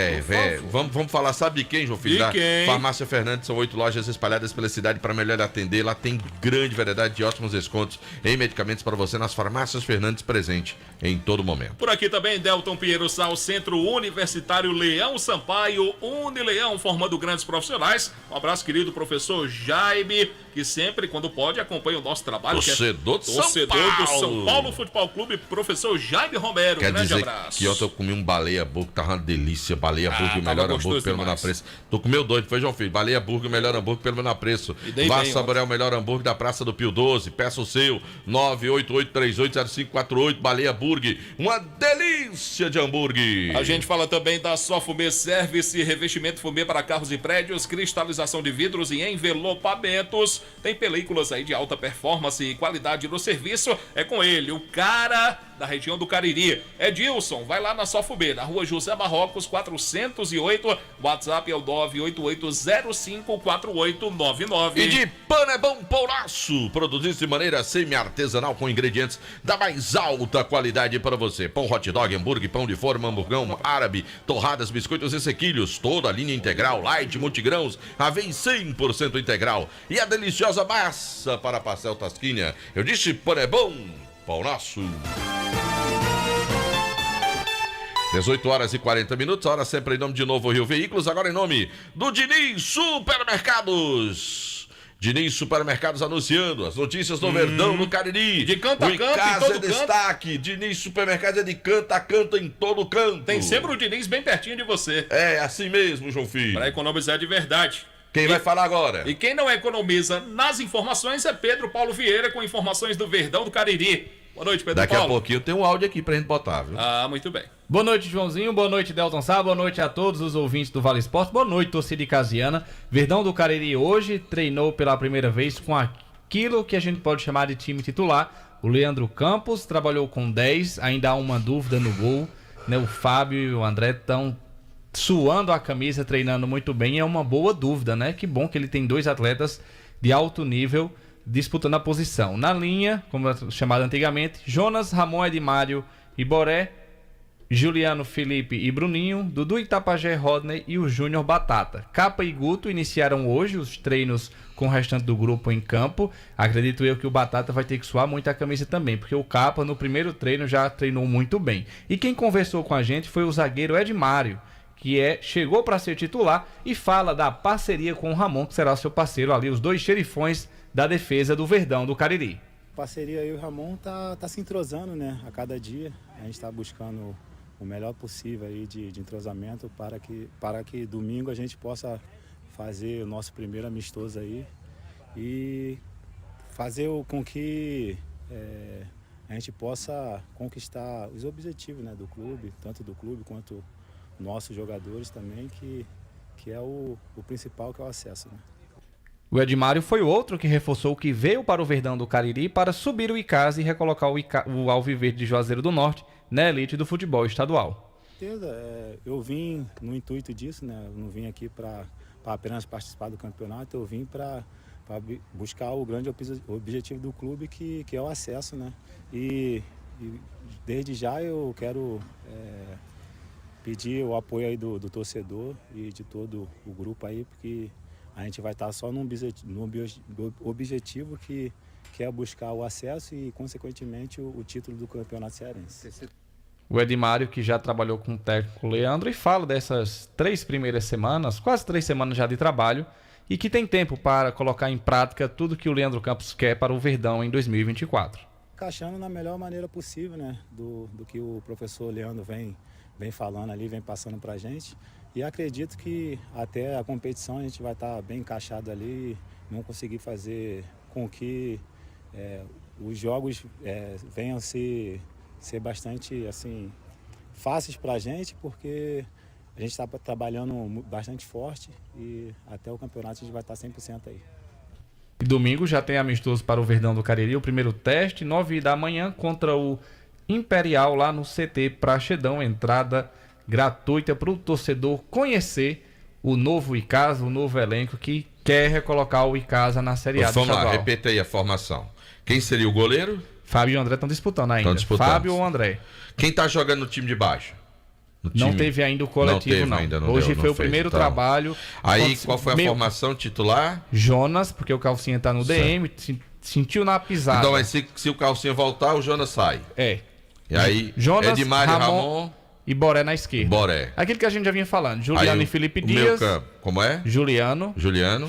Vamos falar, sabe de quem, João Filho? De quem? Farmácia Fernandes, são 8 lojas espalhadas pela cidade para melhor atender. Lá tem grande variedade de ótimos descontos em medicamentos para você nas farmácias Fernandes, presente em todo momento. Por aqui também, Delton Pinheiro Sal, Centro Universitário Leão Sampaio, Unileão, formando grandes profissionais. Um abraço, querido professor Jaime, que sempre, quando pode, acompanha o nosso trabalho. Torcedor do São Paulo Futebol Clube, professor Jaime Romero. Quer grande dizer abraço. que ontem eu comi um baleia burger, tava uma delícia. Baleia burger, melhor hambúrguer pelo menor preço. Tu comeu doido, foi, João Filho? Baleia burger, melhor hambúrguer pelo menor preço. Vá saborear o melhor hambúrguer da Praça do Pio 12. Peça o seu, 988380548, Baleia Burger. Uma delícia de hambúrguer. A gente fala também da Só Fumê Service, revestimento fumê para carros e prédios, cristalização de vidros e envelopamentos. Tem películas aí de alta performance e qualidade no serviço. É com ele, o cara da região do Cariri. Edilson, vai lá na Só Fumê, na rua José Marrocos, 408. WhatsApp é o 988054899. E de pano é bom Paulaço, produzido de maneira semi-artesanal com ingredientes da mais alta qualidade para você. Pão hot dog, hambúrguer, pão de forma, hamburgão árabe, torradas, biscoitos e sequilhos, toda a linha integral, light, multigrãos, aveia 100% integral e a deliciosa massa para pastel tasquinha. Eu disse pano é bom Paulaço. 18 horas e 40 minutos, a hora sempre em nome de Novo Rio Veículos, agora em nome do Diniz Supermercados. Diniz Supermercados anunciando as notícias do Verdão no Cariri. De canto a canto, em casa todo é destaque. Diniz Supermercados é de canto a canto em todo canto. Tem sempre o Diniz bem pertinho de você. É, assim mesmo, João Filho. Para economizar de verdade. Quem vai falar agora? E quem não economiza nas informações é Pedro Paulo Vieira, com informações do Verdão do Cariri. Boa noite, Pedro Daqui Paulo. a pouquinho tem um áudio aqui pra gente botar, viu? Ah, muito bem. Boa noite, Joãozinho. Boa noite, Delton Sá. Boa noite a todos os ouvintes do Vale Esporte. Boa noite, torcida casiana. Verdão do Cariri hoje treinou pela primeira vez com aquilo que a gente pode chamar de time titular. O Leandro Campos trabalhou com 10, ainda há uma dúvida no gol, né? O Fábio e o André estão suando a camisa, treinando muito bem. É uma boa dúvida, né? Que bom que ele tem 2 atletas de alto nível disputando a posição. Na linha, como é chamado antigamente, Jonas, Ramon, Edmário e Boré, Juliano, Felipe e Bruninho, Dudu, Itapajé, Rodney e o Júnior Batata. Capa e Guto iniciaram hoje os treinos com o restante do grupo em campo. Acredito eu que o Batata vai ter que suar muito a camisa também, porque o Capa no primeiro treino já treinou muito bem. E quem conversou com a gente foi o zagueiro Edmário, que chegou para ser titular e fala da parceria com o Ramon, que será seu parceiro ali, os 2 xerifões da defesa do Verdão do Cariri. A parceria aí, o Ramon tá se entrosando, né? A cada dia a gente está buscando o melhor possível aí de entrosamento para que domingo a gente possa fazer o nosso primeiro amistoso aí e fazer com que a a gente possa conquistar os objetivos, né, do clube, tanto do clube quanto nossos jogadores também, que é o principal, que é o acesso, né? O Edmário foi outro que reforçou que veio para o Verdão do Cariri para subir o Icasa e recolocar o Alviverde de Juazeiro do Norte na elite do futebol estadual. Eu vim no intuito disso, né? Eu não vim aqui para apenas participar do campeonato, eu vim para buscar o grande objetivo do clube, que é o acesso, né? E desde já eu quero pedir o apoio aí do torcedor e de todo o grupo aí, porque a gente vai estar só num objetivo que é buscar o acesso e, consequentemente, o título do Campeonato Cearense. O Edmário, que já trabalhou com o técnico Leandro, e fala dessas 3 primeiras semanas, quase 3 semanas já de trabalho, e que tem tempo para colocar em prática tudo que o Leandro Campos quer para o Verdão em 2024. Encaixando na melhor maneira possível, né, do que o professor Leandro vem falando ali, vem passando para a gente. E acredito que até a competição a gente vai estar bem encaixado ali, não conseguir fazer com que os jogos venham ser bastante assim, fáceis para a gente, porque a gente está trabalhando bastante forte e até o campeonato a gente vai estar 100% aí. E domingo já tem amistoso para o Verdão do Cariri, o primeiro teste, 9 da manhã, contra o Imperial lá no CT Praxedão, entrada gratuita para o torcedor conhecer o novo Icasa, o novo elenco que quer recolocar o Icasa na Série A do Vamos estadual. lá, repita aí a formação. Quem seria o goleiro? Fábio e o André estão disputando ainda. Estão disputando. Fábio ou André? Quem tá jogando no time de baixo? Não teve ainda o coletivo, não. Hoje foi o primeiro trabalho. Aí, qual foi a formação titular? Jonas, porque o Calcinha tá no DM, sentiu na pisada. Então, mas se o Calcinha voltar, o Jonas sai. E aí, Jonas, Edmário, Ramon e Boré na esquerda. Boré. Aquilo que a gente já vinha falando. Juliano aí, e Felipe o Dias. Meio campo. Como é? Juliano.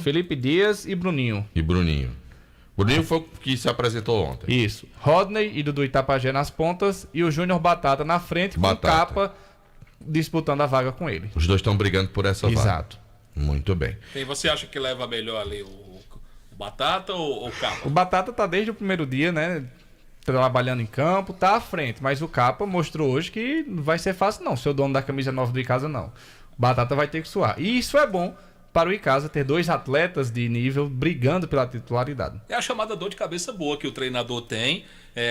Felipe Dias e Bruninho. Bruninho foi o que se apresentou ontem. Isso. Rodney e Dudu Itapajé nas pontas e o Júnior Batata na frente, com o Capa disputando a vaga com ele. Os dois estão brigando por essa vaga. Exato. Muito bem. Quem você acha que leva melhor ali, o Batata ou o Capa? O Batata tá desde o primeiro dia, né? Trabalhando em campo, tá à frente. Mas o Capa mostrou hoje que não vai ser fácil, não. Ser o dono da camisa 9 do Icasa, não. O Batata vai ter que suar. E isso é bom para o Icasa ter 2 atletas de nível brigando pela titularidade. É a chamada dor de cabeça boa que o treinador tem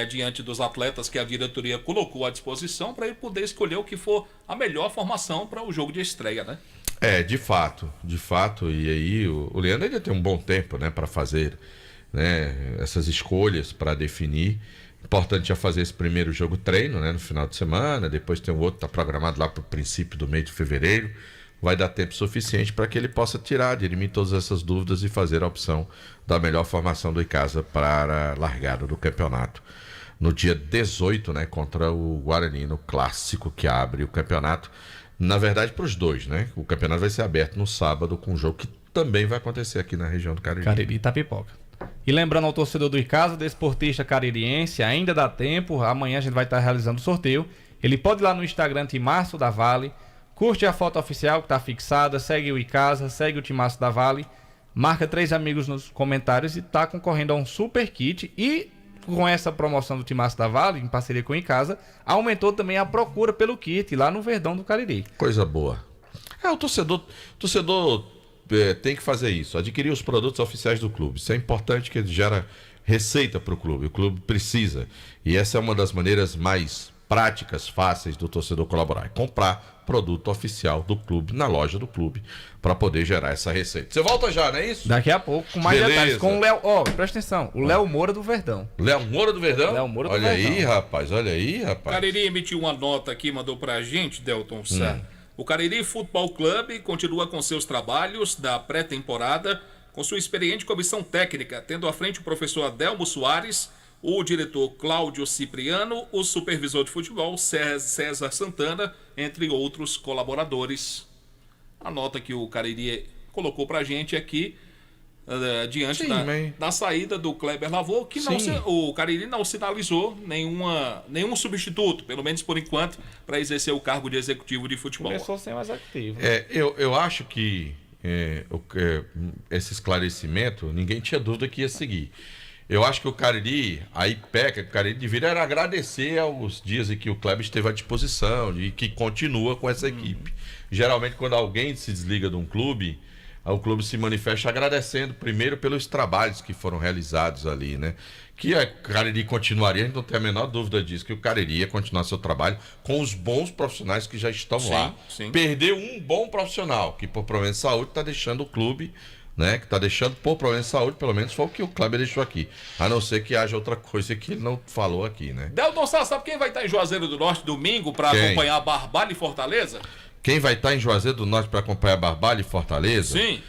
diante dos atletas que a diretoria colocou à disposição para ele poder escolher o que for a melhor formação para o jogo de estreia, né? De fato. E aí o Leandro ainda tem um bom tempo, né, para fazer, né, essas escolhas, para definir. Importante é fazer esse primeiro jogo treino, né, no final de semana. Depois tem o outro, tá programado lá para o princípio do mês de fevereiro. Vai dar tempo suficiente para que ele possa dirimir todas essas dúvidas e fazer a opção da melhor formação do Icasa para a largada do campeonato. No dia 18, né, contra o Guarani, no clássico que abre o campeonato. Na verdade, para os dois, né? O campeonato vai ser aberto no sábado com um jogo que também vai acontecer aqui na região do Cariri. Cariri tá pipoca. E lembrando ao torcedor do Icasa, desportista caririense, ainda dá tempo. Amanhã a gente vai estar realizando o sorteio. Ele pode ir lá no Instagram Timaço da Vale, curte a foto oficial que está fixada, segue o Icasa, segue o Timaço da Vale, marca 3 amigos nos comentários e está concorrendo a um super kit. E com essa promoção do Timaço da Vale, em parceria com o Icasa, aumentou também a procura pelo kit lá no Verdão do Cariri. Coisa boa. O torcedor tem que fazer isso, adquirir os produtos oficiais do clube. Isso é importante, que gera receita para o clube. O clube precisa. E essa é uma das maneiras mais práticas, fáceis do torcedor colaborar. É comprar produto oficial do clube, na loja do clube, para poder gerar essa receita. Você volta já, não é isso? Daqui a pouco, com mais detalhes. Com o Léo. Presta atenção. O Léo Moura do Verdão. Léo Moura do Verdão? Léo Moura do Verdão. Olha aí, rapaz. O Cariri emitiu uma nota aqui, mandou pra gente, Delton Sá. O Cariri Futebol Clube continua com seus trabalhos da pré-temporada, com sua experiente comissão técnica, tendo à frente o professor Adelmo Soares, o diretor Cláudio Cipriano, o supervisor de futebol César Santana, entre outros colaboradores. A nota que o Cariri colocou pra gente aqui, diante da saída do Kleber Lavô, que o Cariri não sinalizou nenhum substituto, pelo menos por enquanto, para exercer o cargo de executivo de futebol. Começou sem mais ativo. Eu acho que esse esclarecimento, ninguém tinha dúvida que ia seguir. Eu acho que o Cariri, aí peca, que o Cariri deveria era agradecer aos dias em que o Kleber esteve à disposição e que continua com essa equipe. Geralmente, quando alguém se desliga de um clube, o clube se manifesta agradecendo primeiro pelos trabalhos que foram realizados ali, né? Que o Cariri continuaria, a gente não tem a menor dúvida disso, que o Cariri ia continuar seu trabalho com os bons profissionais que já estão lá. Sim. Perdeu um bom profissional, que por problema de saúde está deixando o clube, né? Que está deixando por problema de saúde, pelo menos foi o que o Kleber deixou aqui. A não ser que haja outra coisa que ele não falou aqui, né? Delton Sá, sabe quem vai estar em Juazeiro do Norte domingo para acompanhar a Barbalha e Fortaleza? Quem vai estar em Juazeiro do Norte para acompanhar Barbalha e Fortaleza? Sim.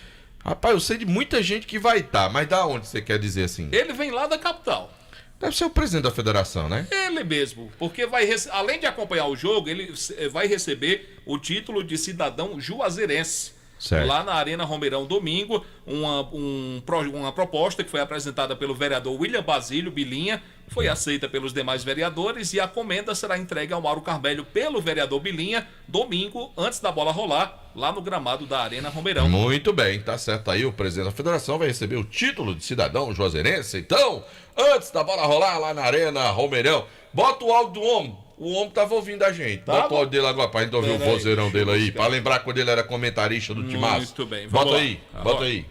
Rapaz, eu sei de muita gente que vai estar, mas da onde você quer dizer assim? Ele vem lá da capital. Deve ser o presidente da federação, né? Ele mesmo, porque além de acompanhar o jogo, ele vai receber o título de cidadão juazeirense. Certo. Lá na Arena Romeirão, domingo, uma proposta que foi apresentada pelo vereador William Basílio Bilinha, foi aceita pelos demais vereadores e a comenda será entregue ao Mauro Carmelho pelo vereador Bilinha, domingo, antes da bola rolar, lá no gramado da Arena Romeirão. Muito bem, tá certo aí, o presidente da federação vai receber o título de cidadão juazeirense, então, antes da bola rolar lá na Arena Romeirão, bota o áudio do homem. O homem tava ouvindo a gente. Bota o áudio dele agora pra gente ouvir o vozeirão dele aí, pra lembrar quando ele era comentarista do Timaço. Muito bem, bota aí, bota aí.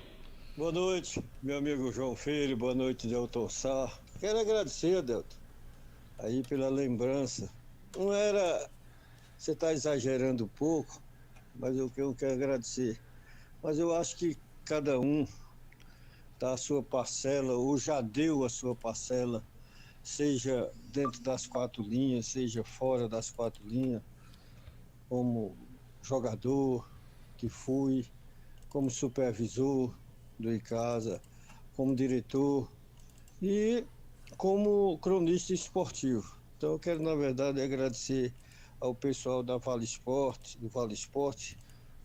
Boa noite, meu amigo João Filho, boa noite, Delton Sá. Quero agradecer, Delton, aí pela lembrança. Não era... Você tá exagerando um pouco, mas eu quero agradecer. Mas eu acho que cada um dá a sua parcela, ou já deu a sua parcela, seja dentro das 4 linhas, seja fora das 4 linhas, como jogador que fui, como supervisor do Icasa, como diretor e como cronista esportivo. Então eu quero, na verdade, agradecer ao pessoal da Vale Esporte, do Vale Esporte,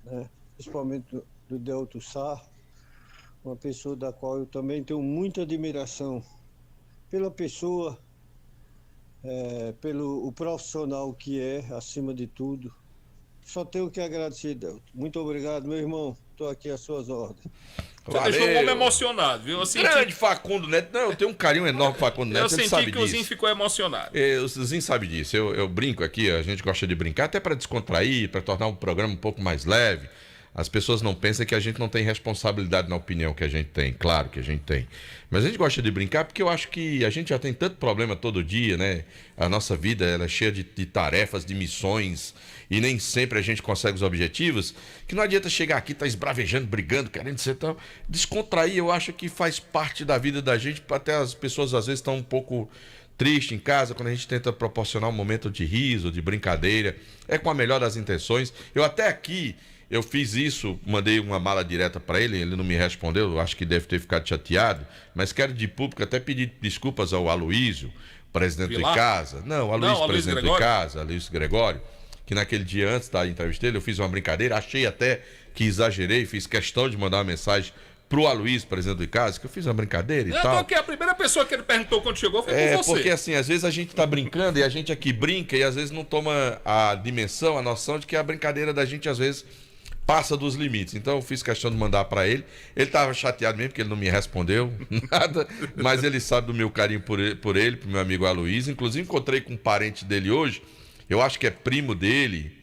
né? Principalmente do Delton Sá, uma pessoa da qual eu também tenho muita admiração pela pessoa, pelo o profissional que é, acima de tudo. Só tenho que agradecer, Delton. Muito obrigado, meu irmão. Estou aqui às suas ordens. Você deixou o homem emocionado, viu? Grande Facundo Neto. Não, eu tenho um carinho enorme pro Facundo Neto, ele sabe disso. Eu senti que o Zinho ficou emocionado. O Zinho sabe disso. Eu brinco aqui, a gente gosta de brincar, até para descontrair, para tornar um programa um pouco mais leve. As pessoas não pensam que a gente não tem responsabilidade na opinião que a gente tem. Claro que a gente tem. Mas a gente gosta de brincar porque eu acho que a gente já tem tanto problema todo dia, né? A nossa vida ela é cheia de tarefas, de missões, e nem sempre a gente consegue os objetivos, que não adianta chegar aqui, tá esbravejando, brigando, querendo ser tão... Descontrair, eu acho que faz parte da vida da gente, até as pessoas às vezes estão um pouco tristes em casa, quando a gente tenta proporcionar um momento de riso, de brincadeira, é com a melhor das intenções. Eu até aqui... Eu fiz isso, mandei uma mala direta para ele, ele não me respondeu, eu acho que deve ter ficado chateado, mas quero de público até pedir desculpas ao Aloísio, presidente do Icasa. Não, Aloísio, presidente do Icasa, Aloísio Gregório, que naquele dia antes da entrevista dele eu fiz uma brincadeira, achei até que exagerei, fiz questão de mandar uma mensagem pro Aloísio, presidente do Icasa, que eu fiz uma brincadeira e tal. Porque a primeira pessoa que ele perguntou quando chegou foi com você. Porque assim, às vezes a gente tá brincando e a gente aqui brinca e às vezes não toma a dimensão, a noção de que a brincadeira da gente às vezes passa dos limites. Então eu fiz questão de mandar para ele. Ele estava chateado mesmo porque ele não me respondeu nada, mas ele sabe do meu carinho por ele, pro meu amigo Aloísio. Inclusive encontrei com um parente dele hoje, eu acho que é primo dele,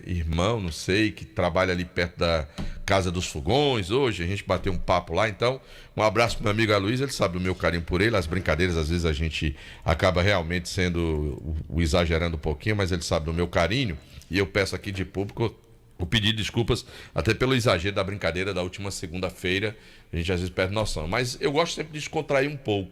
irmão, não sei, que trabalha ali perto da Casa dos Fogões hoje. A gente bateu um papo lá, então um abraço pro meu amigo Aloísio, ele sabe do meu carinho por ele. As brincadeiras às vezes a gente acaba realmente sendo exagerando um pouquinho, mas ele sabe do meu carinho, e eu peço aqui de público o pedido de desculpas até pelo exagero da brincadeira da última segunda-feira. A gente às vezes perde noção, mas eu gosto sempre de descontrair um pouco,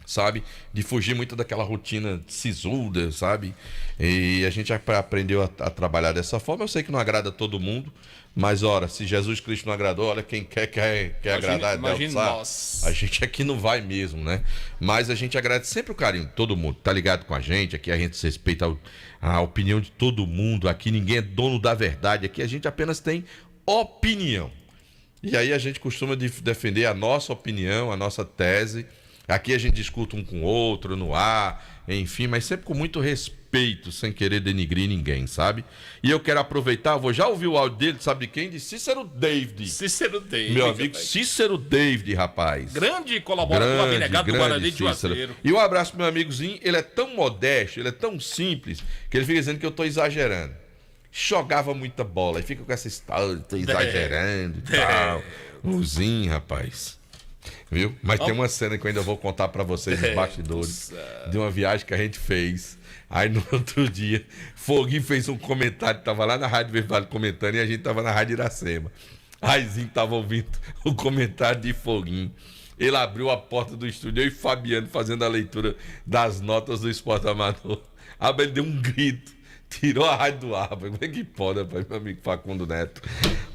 sabe? De fugir muito daquela rotina sisuda, sabe? E a gente aprendeu a trabalhar dessa forma. Eu sei que não agrada todo mundo, mas ora, se Jesus Cristo não agradou, olha, quem quer agradar, a gente aqui não vai mesmo, né? Mas a gente agradece sempre o carinho de todo mundo, tá ligado com a gente, aqui a gente respeita a opinião de todo mundo, aqui ninguém é dono da verdade, aqui a gente apenas tem opinião. E aí a gente costuma defender a nossa opinião, a nossa tese. Aqui a gente discute um com o outro no ar, enfim, mas sempre com muito respeito, sem querer denigrir ninguém, sabe? E eu quero aproveitar, vou já ouvir o áudio dele, sabe de quem? De Cícero David. Cícero David. Meu amigo rapaz. Cícero David, rapaz. Grande colaborador abnegado do Guarani de Cícero. Juazeiro. E um abraço pro meu amigozinho, ele é tão modesto, ele é tão simples, que ele fica dizendo que eu tô exagerando. Jogava muita bola, e fica com essa história, tô exagerando e tal. Luzinho, rapaz. Viu? Mas tem uma cena que eu ainda vou contar pra vocês nos bastidores de uma viagem que a gente fez. Aí no outro dia, Foguinho fez um comentário, tava lá na Rádio Verde comentando e a gente tava na Rádio Iracema. Aizinho tava ouvindo o comentário de Foguinho. Ele abriu a porta do estúdio, eu e Fabiano fazendo a leitura das notas do Esporte Amador. Aí ele deu um grito, tirou a rádio do ar. Como é que pode, rapaz? Meu amigo Facundo Neto.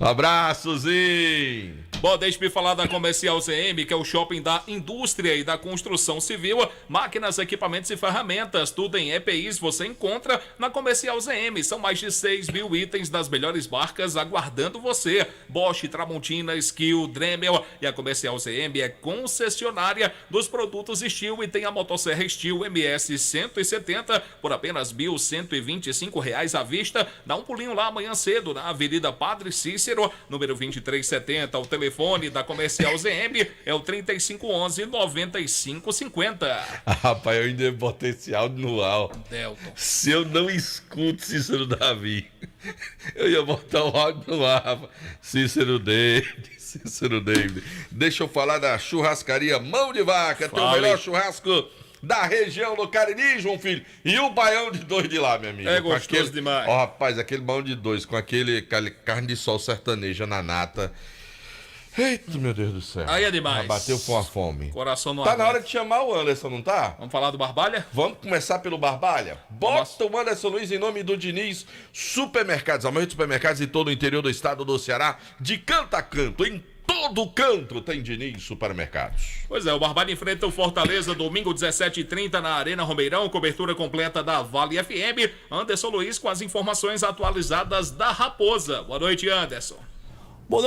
Um abraçozinho! Bom, deixe-me falar da Comercial CM, que é o shopping da indústria e da construção civil, máquinas, equipamentos e ferramentas, tudo em EPIs você encontra na Comercial CM. São mais de 6 mil itens das melhores marcas aguardando você. Bosch, Tramontina, Skill, Dremel, e a Comercial CM é concessionária dos produtos Steel e tem a motosserra Steel MS 170 por apenas R$ 1.125 à vista. Dá um pulinho lá amanhã cedo na Avenida Padre Cícero, número 2370. O telefone da Comercial ZM é o 3511-9550. Rapaz, eu ainda botei esse áudio no ar. Delton. Se eu não escuto Cícero Davi, eu ia botar o áudio no ar, rapaz. Cícero David. Deixa eu falar da churrascaria Mão de Vaca. Tem o melhor churrasco da região do Cariri, João Filho. E o baião de 2 de lá, meu amigo. É gostoso demais. Ó, rapaz, aquele baião de 2 com aquele carne de sol sertaneja na nata. Eita, meu Deus do céu. Aí é demais. Já bateu com a fome. Coração no Tá ar. na hora de chamar o Anderson, não tá? Vamos falar do Barbalha? Vamos começar pelo Barbalha? Bota o Anderson Luiz em nome do Diniz Supermercados. A maioria dos supermercados de todo o interior do estado do Ceará, de canto a canto, em todo canto tem Diniz Supermercados. Pois é, o Barbalha enfrenta o Fortaleza domingo 17h30 na Arena Romeirão, cobertura completa da Vale FM. Anderson Luiz com as informações atualizadas da Raposa. Boa noite, Anderson. Boa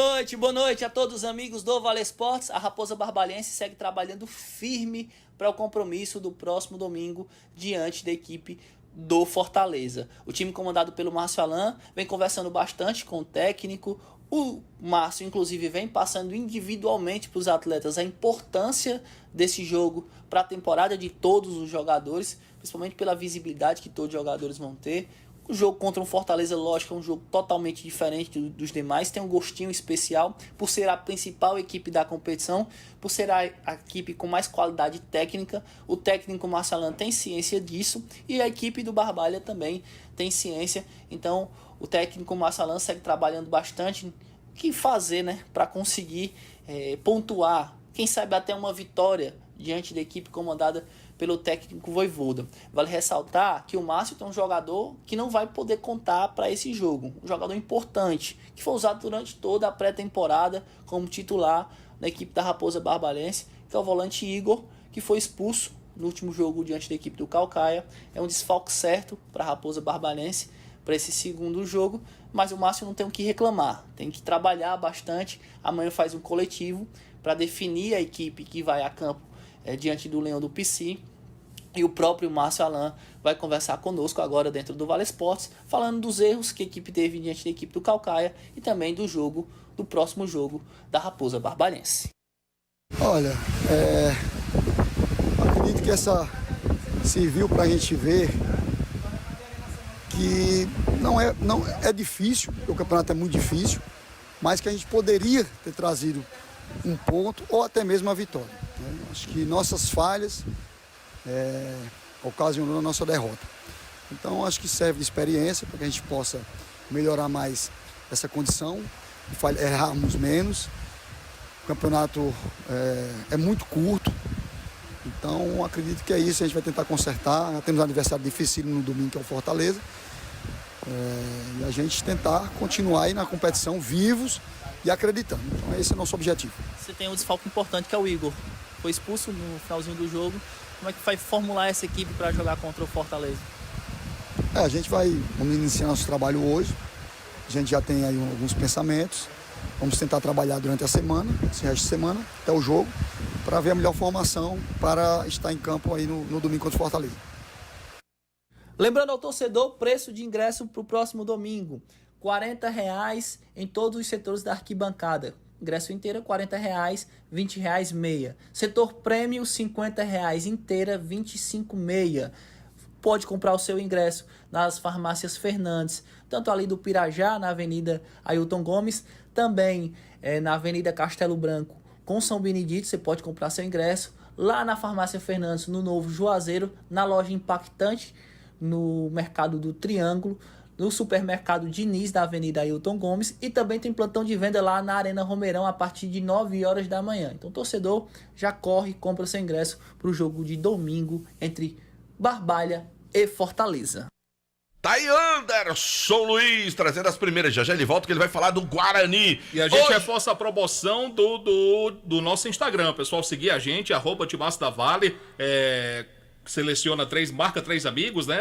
noite a todos os amigos do Vale Esportes. A Raposa Barbalense segue trabalhando firme para o compromisso do próximo domingo diante da equipe do Fortaleza. O time comandado pelo Márcio Alan vem conversando bastante com o técnico. O Márcio, inclusive, vem passando individualmente para os atletas a importância desse jogo para a temporada de todos os jogadores, principalmente pela visibilidade que todos os jogadores vão ter. O jogo contra o Fortaleza, lógico, é um jogo totalmente diferente dos demais, tem um gostinho especial por ser a principal equipe da competição, por ser a equipe com mais qualidade técnica. O técnico Marcelan tem ciência disso e a equipe do Barbalha também tem ciência. Então o técnico Marcelan segue trabalhando bastante o que fazer, né, para conseguir pontuar, quem sabe até uma vitória diante da equipe comandada pelo técnico Voivoda. Vale ressaltar que o Márcio tem um jogador que não vai poder contar para esse jogo. Um jogador importante, que foi usado durante toda a pré-temporada como titular na equipe da Raposa Barbalense, que é o volante Igor, que foi expulso no último jogo diante da equipe do Caucaia. É um desfalque certo para a Raposa Barbalense para esse segundo jogo, mas o Márcio não tem o que reclamar. Tem que trabalhar bastante. Amanhã faz um coletivo para definir a equipe que vai a campo diante do Leão do PC. E o próprio Márcio Alan vai conversar conosco agora dentro do Vale Esportes, falando dos erros que a equipe teve diante da equipe do Caucaia e também do próximo jogo da Raposa Barbarense. Olha, acredito que essa serviu para a gente ver que não é difícil, porque o campeonato é muito difícil, mas que a gente poderia ter trazido um ponto ou até mesmo a vitória. Acho que nossas falhas ocasionou a nossa derrota. Então acho que serve de experiência para que a gente possa melhorar mais essa condição, errarmos menos. O campeonato é muito curto, então acredito que é isso, a gente vai tentar consertar. Nós temos um adversário difícil no domingo, que é o Fortaleza, e a gente tentar continuar aí na competição vivos e acreditando. Então esse é o nosso objetivo. Você tem um desfalque importante, que é o Igor. Foi expulso no finalzinho do jogo. Como é que vai formular essa equipe para jogar contra o Fortaleza? A gente vamos iniciar nosso trabalho hoje. A gente já tem aí alguns pensamentos. Vamos tentar trabalhar durante a semana, esse resto de semana, até o jogo, para ver a melhor formação para estar em campo aí no domingo contra o Fortaleza. Lembrando ao torcedor, o preço de ingresso para o próximo domingo, R$ 40,00 em todos os setores da arquibancada. Ingresso inteira, R$ 40,00, R$ 20,00 meia. Setor prêmio, R$ 50,00 inteira, R$ 25,00. Pode comprar o seu ingresso nas farmácias Fernandes, tanto ali do Pirajá, na Avenida Ailton Gomes, também na Avenida Castelo Branco, com São Benedito, você pode comprar seu ingresso. Lá na farmácia Fernandes, no Novo Juazeiro, na loja Impactante, no Mercado do Triângulo, no supermercado Diniz, da Avenida Ailton Gomes, e também tem plantão de venda lá na Arena Romeirão a partir de 9 horas da manhã. Então, torcedor, já corre e compra seu ingresso para o jogo de domingo entre Barbalha e Fortaleza. Tá aí Anderson Luiz trazendo as primeiras. Já ele volta que ele vai falar do Guarani. E a gente reforça a promoção do nosso Instagram. Pessoal, seguir a gente, @Timaço da Vale. Seleciona marca 3 amigos, né?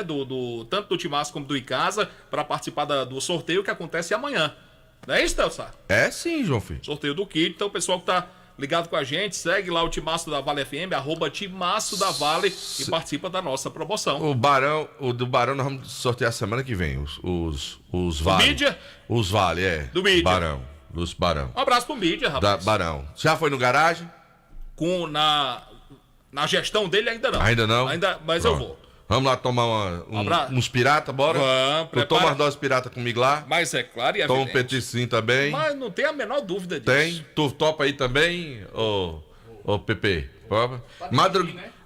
Tanto do Timaço como do Icasa, para participar do sorteio que acontece amanhã. Não é isso, Telsar? É sim, João Filho. Sorteio do kit. Então, o pessoal que tá ligado com a gente, segue lá o Timaço da Vale FM, @Timaço da Vale, e participa da nossa promoção. O do Barão nós vamos sortear semana que vem. Os Vale. Mídia? Os Vale, Do Mídia. Barão. Dos Barão. Um abraço pro Mídia, rapaz. Barão. Já foi no garagem? Na gestão dele ainda não. Ainda não? Mas Pronto. eu vou. Vamos lá tomar uns pirata, bora? Vamos, toma as doses pirata comigo lá. Mas é claro e Toma um evidente. petiscinho também. Mas não tem a menor dúvida disso. Tem? Tu topa aí também, ô Pepe?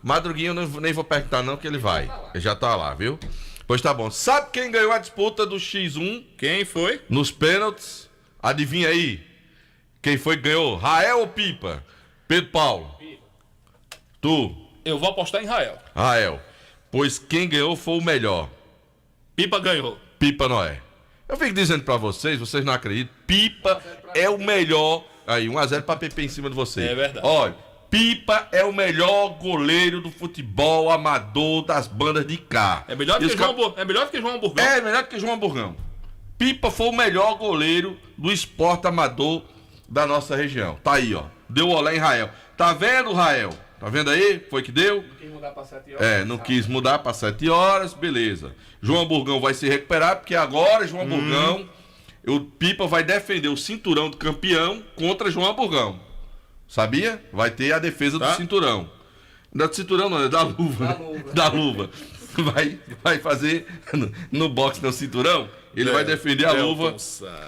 Madruguinho eu nem vou perguntar não, que ele vai. Ele já tá lá, viu? Pois tá bom. Sabe quem ganhou a disputa do X1? Quem foi? Nos pênaltis. Adivinha aí? Quem foi que ganhou? Rael ou Pipa? Pedro Paulo. Tu? Eu vou apostar em Rael. Pois quem ganhou foi o melhor. Pipa ganhou. Pipa não é. Eu fico dizendo pra vocês não acreditam. Pipa é o melhor. Aí, 1-0 pra Pepe em cima de você. É verdade. Olha, Pipa é o melhor goleiro do futebol amador das bandas de cá. É melhor do que João Hamburgão. É melhor que João Hamburgão. Pipa foi o melhor goleiro do esporte amador da nossa região. Tá aí, ó. Deu olé em Rael. Tá vendo, Rael? Tá vendo aí? Foi que deu? Não quis mudar pra 7 horas. Não quis mudar pra 7 horas, beleza. João Hamburgão vai se recuperar, porque agora João Hamburgão, o Pipa vai defender o cinturão do campeão contra João Hamburgão. Sabia? Vai ter a defesa do cinturão. Não é do cinturão, não, é da luva. Da luva. Vai fazer no boxe, no cinturão. Ele vai defender a luva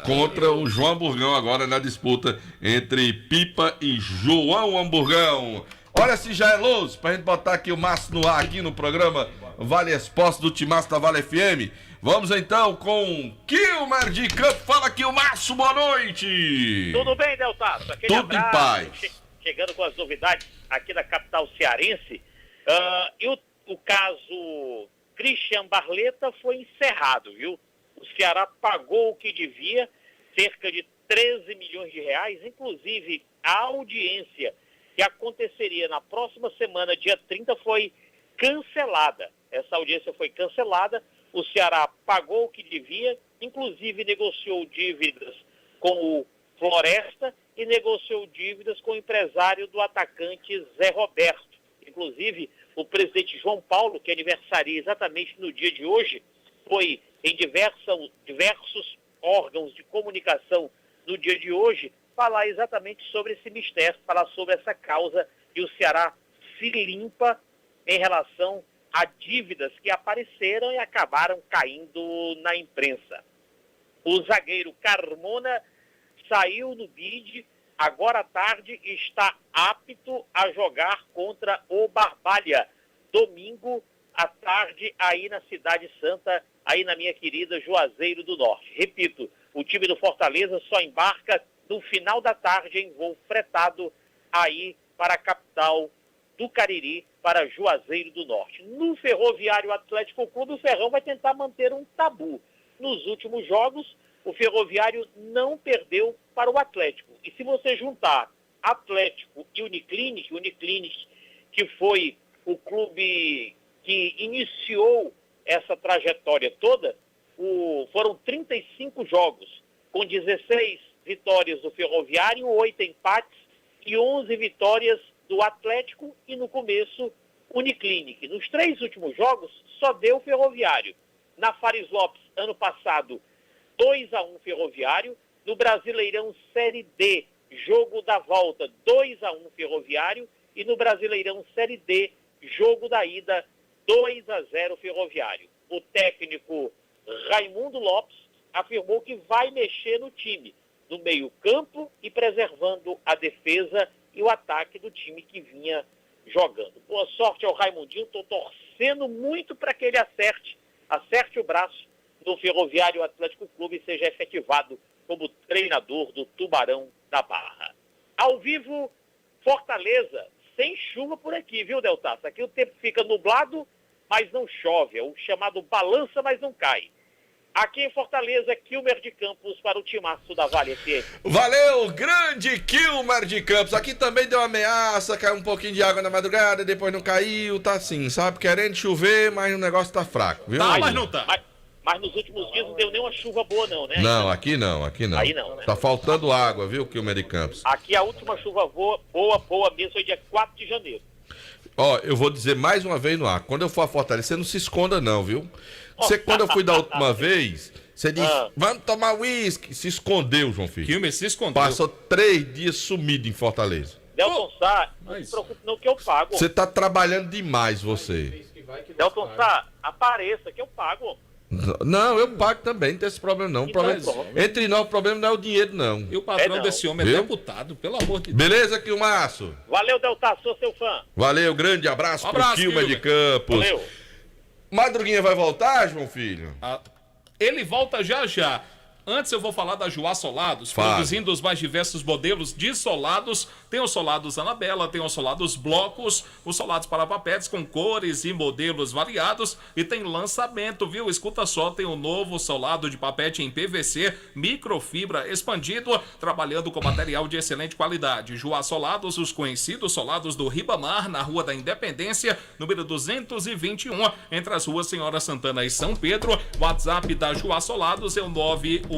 contra o João Hamburgão agora na disputa entre Pipa e João Hamburgão. Olha se já é louso, pra gente botar aqui o Márcio no ar, aqui no programa Vale Esporte do Timaço da Vale FM. Vamos então com Kilmer de Campo. Fala aqui o Márcio, boa noite. Tudo bem, Deltaço? Aquele Tudo em paz. Chegando com as novidades aqui da capital cearense. E o caso Christian Barleta foi encerrado, viu? O Ceará pagou o que devia, cerca de 13 milhões de reais, inclusive a audiência que aconteceria na próxima semana, dia 30, foi cancelada. Essa audiência foi cancelada, o Ceará pagou o que devia, inclusive negociou dívidas com o Floresta e negociou dívidas com o empresário do atacante Zé Roberto. Inclusive, o presidente João Paulo, que aniversaria exatamente no dia de hoje, foi em diversos órgãos de comunicação no dia de hoje, falar exatamente sobre esse mistério, falar sobre essa causa, e o Ceará se limpa em relação a dívidas que apareceram e acabaram caindo na imprensa. O zagueiro Carmona saiu no bid, agora à tarde está apto a jogar contra o Barbalha, domingo à tarde aí na Cidade Santa, aí na minha querida Juazeiro do Norte. Repito, o time do Fortaleza só embarca no final da tarde em voo fretado aí para a capital do Cariri, para Juazeiro do Norte. No Ferroviário Atlético Clube, o Ferrão vai tentar manter um tabu. Nos últimos jogos, o Ferroviário não perdeu para o Atlético. E se você juntar Atlético e Uniclinic que foi o clube que iniciou essa trajetória toda, foram 35 jogos, com 16 vitórias do Ferroviário, 8 empates e 11 vitórias do Atlético, e no começo Uniclinic. Nos 3 últimos jogos, só deu Ferroviário. Na Fares Lopes, ano passado, 2-1 Ferroviário. No Brasileirão Série D, jogo da volta, 2-1 Ferroviário. E no Brasileirão Série D, jogo da ida, 2-0 Ferroviário. O técnico Raimundo Lopes afirmou que vai mexer no time, no meio-campo e preservando a defesa e o ataque do time que vinha jogando. Boa sorte ao Raimundinho, estou torcendo muito para que ele acerte o braço no Ferroviário Atlético Clube e seja efetivado como treinador do Tubarão da Barra. Ao vivo, Fortaleza, sem chuva por aqui, viu, Deltaço? Aqui o tempo fica nublado, mas não chove, é o chamado balança, mas não cai. Aqui em Fortaleza, Kilmer de Campos para o timaço da Vale FM. Valeu, grande Kilmer de Campos. Aqui também deu ameaça, caiu um pouquinho de água na madrugada, depois não caiu, tá assim, sabe? Querendo chover, mas o negócio tá fraco, viu? Tá, mas não tá. Mas nos últimos dias não deu nenhuma chuva boa não, né? Não, aqui não. Aí não, né? Tá faltando água, viu, Kilmer de Campos? Aqui a última chuva boa mesmo foi dia 4 de janeiro. Ó, eu vou dizer mais uma vez no ar, quando eu for a Fortaleza, você não se esconda não, viu? Você, quando eu fui da última vez, você disse, vamos tomar uísque. Se escondeu, João Filho. Kilmer se escondeu. Passou 3 dias sumido em Fortaleza. Delton Sá, não se preocupe não que eu pago. Você tá trabalhando demais, você. Delton Sá, apareça que eu pago. Não, eu pago também, não tem esse problema não. Entre nós, o problema não é o dinheiro, não. E o patrão desse homem é deputado, pelo amor de Deus. Beleza, Kilmaço? Valeu, Delta, sou seu fã. Valeu, grande abraço pro Kilmer de Campos. Valeu. Madruguinha vai voltar, João Filho? Ele volta já já. Antes eu vou falar da Joá Solados, produzindo os mais diversos modelos de solados. Tem os solados Anabela, tem os solados blocos, os solados para papetes com cores e modelos variados. E tem lançamento, viu? Escuta só, tem o novo solado de papete em PVC, microfibra expandido, trabalhando com material de excelente qualidade. Joá Solados, os conhecidos solados do Ribamar, na Rua da Independência, número 221, entre as ruas Senhora Santana e São Pedro. WhatsApp da Joá Solados é o 98554193.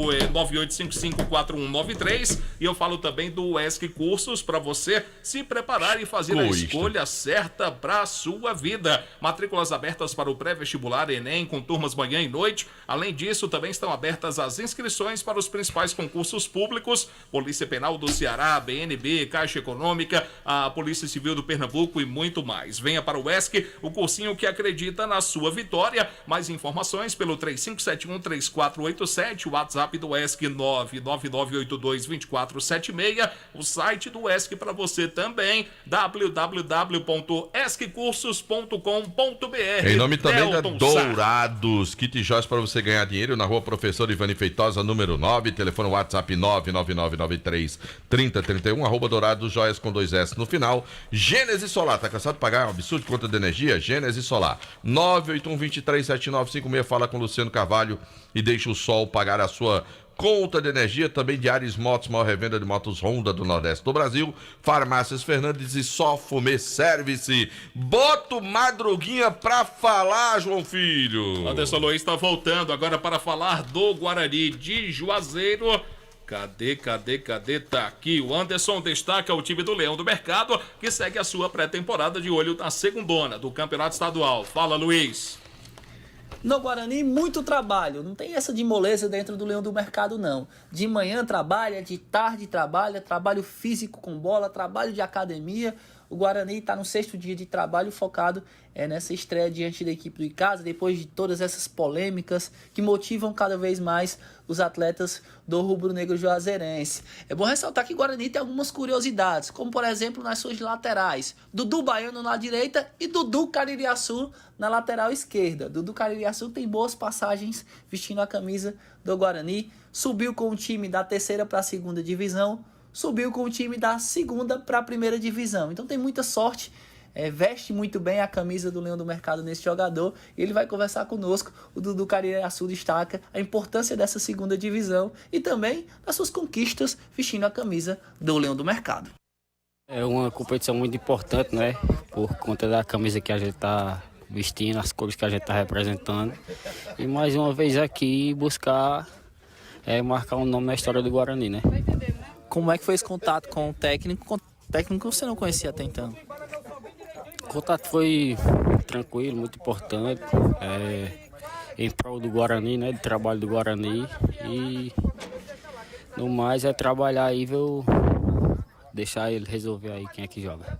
E eu falo também do ESC Cursos para você se preparar e fazer a escolha certa para a sua vida. Matrículas abertas para o pré-vestibular Enem com turmas manhã e noite. Além disso, também estão abertas as inscrições para os principais concursos públicos: Polícia Penal do Ceará, BNB, Caixa Econômica, a Polícia Civil do Pernambuco e muito mais. Venha para o ESC, o cursinho que acredita na sua vitória. Mais informações pelo 3571-3487, o WhatsApp do ESC 999822476, o site do ESC para você também, www.esccursos.com.br. Em nome também da Dourados, kit joias para você ganhar dinheiro, na Rua Professor Ivani Feitosa, número 9, telefone WhatsApp 999933031, @ Dourados, joias com 2 S no final. Gênesis Solar, tá cansado de pagar um absurdo de conta de energia? Gênesis Solar, 981237956, fala com Luciano Carvalho e deixa o sol pagar a sua conta de energia. Também de Ares Motos, maior revenda de motos Honda do Nordeste do Brasil. Farmácias Fernandes e Só Fumê Service. Bota o Madruguinha pra falar, João Filho. Anderson Luiz está voltando agora para falar do Guarani de Juazeiro. Cadê? Tá aqui. O Anderson destaca o time do Leão do Mercado, que segue a sua pré-temporada de olho na segundona do Campeonato Estadual. Fala, Luiz. No Guarani, muito trabalho. Não tem essa de moleza dentro do Leão do Mercado, não. De manhã trabalha, de tarde trabalha, trabalho físico com bola, trabalho de academia. O Guarani está no 6º dia de trabalho focado nessa estreia diante da equipe do Icasa, depois de todas essas polêmicas que motivam cada vez mais os atletas do rubro-negro juazeirense. É bom ressaltar que o Guarani tem algumas curiosidades, como por exemplo nas suas laterais. Dudu Baiano na direita e Dudu Caririaçu na lateral esquerda. Dudu Caririaçu tem boas passagens vestindo a camisa do Guarani, subiu com o time da 3ª para a 2ª divisão, subiu com o time da 2ª para a 1ª divisão. Então tem muita sorte, veste muito bem a camisa do Leão do Mercado nesse jogador. E ele vai conversar conosco. O Dudu Caririaçu destaca a importância dessa 2ª divisão e também das suas conquistas vestindo a camisa do Leão do Mercado. É uma competição muito importante, né? Por conta da camisa que a gente está vestindo, as cores que a gente está representando. E mais uma vez aqui buscar marcar um nome na história do Guarani, né? Como é que foi esse contato com o técnico? O técnico você não conhecia até então? O contato foi tranquilo, muito importante, em prol do Guarani, né, do trabalho do Guarani, e no mais é trabalhar aí, deixar ele resolver aí quem é que joga.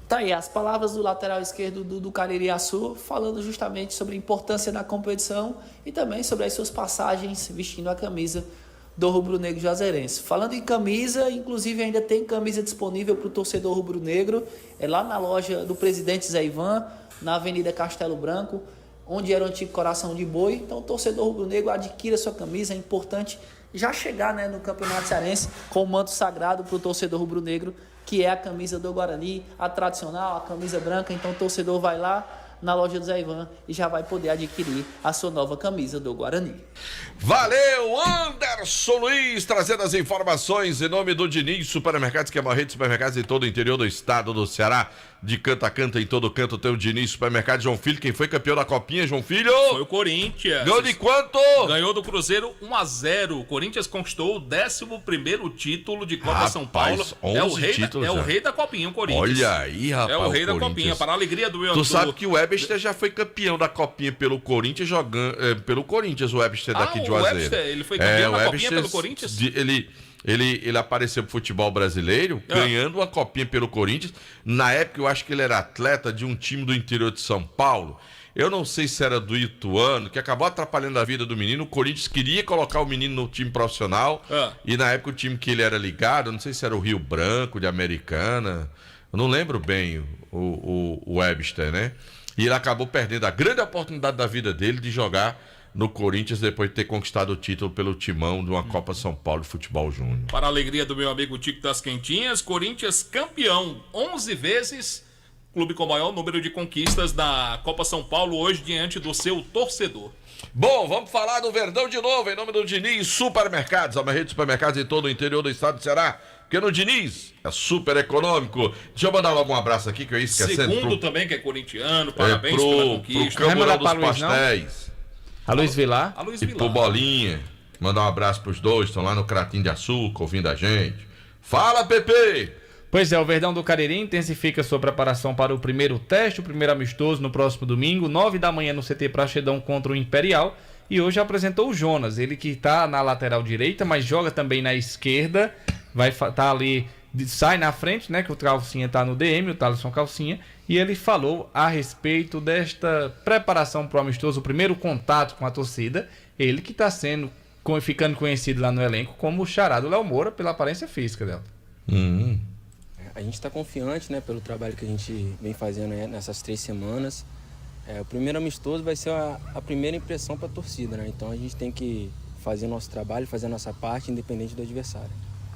Tá aí as palavras do lateral esquerdo do Caririaçu, falando justamente sobre a importância da competição e também sobre as suas passagens vestindo a camisa do rubro-negro juazeirense. Falando em camisa, inclusive ainda tem camisa disponível para o torcedor rubro-negro, é lá na loja do presidente Zé Ivan, na Avenida Castelo Branco, onde era o antigo Coração de Boi. Então o torcedor rubro-negro adquira sua camisa, é importante já chegar, né, no Campeonato Cearense com o manto sagrado para o torcedor rubro-negro, que é a camisa do Guarani, a tradicional, a camisa branca. Então o torcedor vai lá na loja do Zé Ivan e já vai poder adquirir a sua nova camisa do Guarani. Valeu, Anderson Luiz, trazendo as informações em nome do Diniz Supermercados, que é uma rede de supermercados em todo o interior do estado do Ceará. De canto a canto, em todo canto tem o Diniz Supermercado. João Filho, quem foi campeão da Copinha, João Filho? Foi o Corinthians. Ganhou de quanto? Ganhou do Cruzeiro 1-0. O Corinthians conquistou o 11º título de Copa São Paulo. É o rei da Copinha, o Corinthians. Olha aí, rapaz. É o rei da Copinha, para a alegria do meu. Tu sabe que o Webster já foi campeão da Copinha pelo Corinthians, jogando pelo Corinthians, o Webster daqui de Juazeiro. Webster, ele foi campeão da Copinha pelo Corinthians? Ele apareceu pro futebol brasileiro, ganhando uma Copinha pelo Corinthians. Na época, eu acho que ele era atleta de um time do interior de São Paulo. Eu não sei se era do Ituano, que acabou atrapalhando a vida do menino. O Corinthians queria colocar o menino no time profissional. E na época, o time que ele era ligado, não sei se era o Rio Branco, de Americana. Eu não lembro bem o Webster, né? E ele acabou perdendo a grande oportunidade da vida dele de jogar no Corinthians depois de ter conquistado o título pelo timão de uma Copa São Paulo de Futebol Júnior. Para a alegria do meu amigo Tico das Quentinhas, Corinthians campeão 11 vezes, clube com o maior número de conquistas da Copa São Paulo hoje diante do seu torcedor. Bom, vamos falar do Verdão de novo, em nome do Diniz Supermercados, uma rede de supermercados em todo o interior do estado do Ceará, porque no Diniz é super econômico. Deixa eu mandar logo um abraço aqui, que eu ia esquecendo. Segundo também, que é corintiano, parabéns pela conquista. Pro Câmara dos Pastéis. A Luiz Vilar. E pro Bolinha. Mandar um abraço pros dois, estão lá no Cratim de Açúcar, ouvindo a gente. Fala, Pepe! Pois é, o Verdão do Cariri intensifica sua preparação para o primeiro teste, o primeiro amistoso no próximo domingo, 9 da manhã no CT Praxedão contra o Imperial. E hoje apresentou o Jonas, ele que está na lateral direita, mas joga também na esquerda. Vai estar ali, sai na frente, né? Que o Calcinha está no DM, o Thaleson Calcinha. E ele falou a respeito desta preparação para o amistoso, o primeiro contato com a torcida. Ele que está ficando conhecido lá no elenco como o xará do Léo Moura pela aparência física dela. A gente está confiante, né, pelo trabalho que a gente vem fazendo nessas 3 semanas. O primeiro amistoso vai ser a primeira impressão para a torcida, né? Então a gente tem que fazer nosso trabalho, fazer a nossa parte, independente do adversário.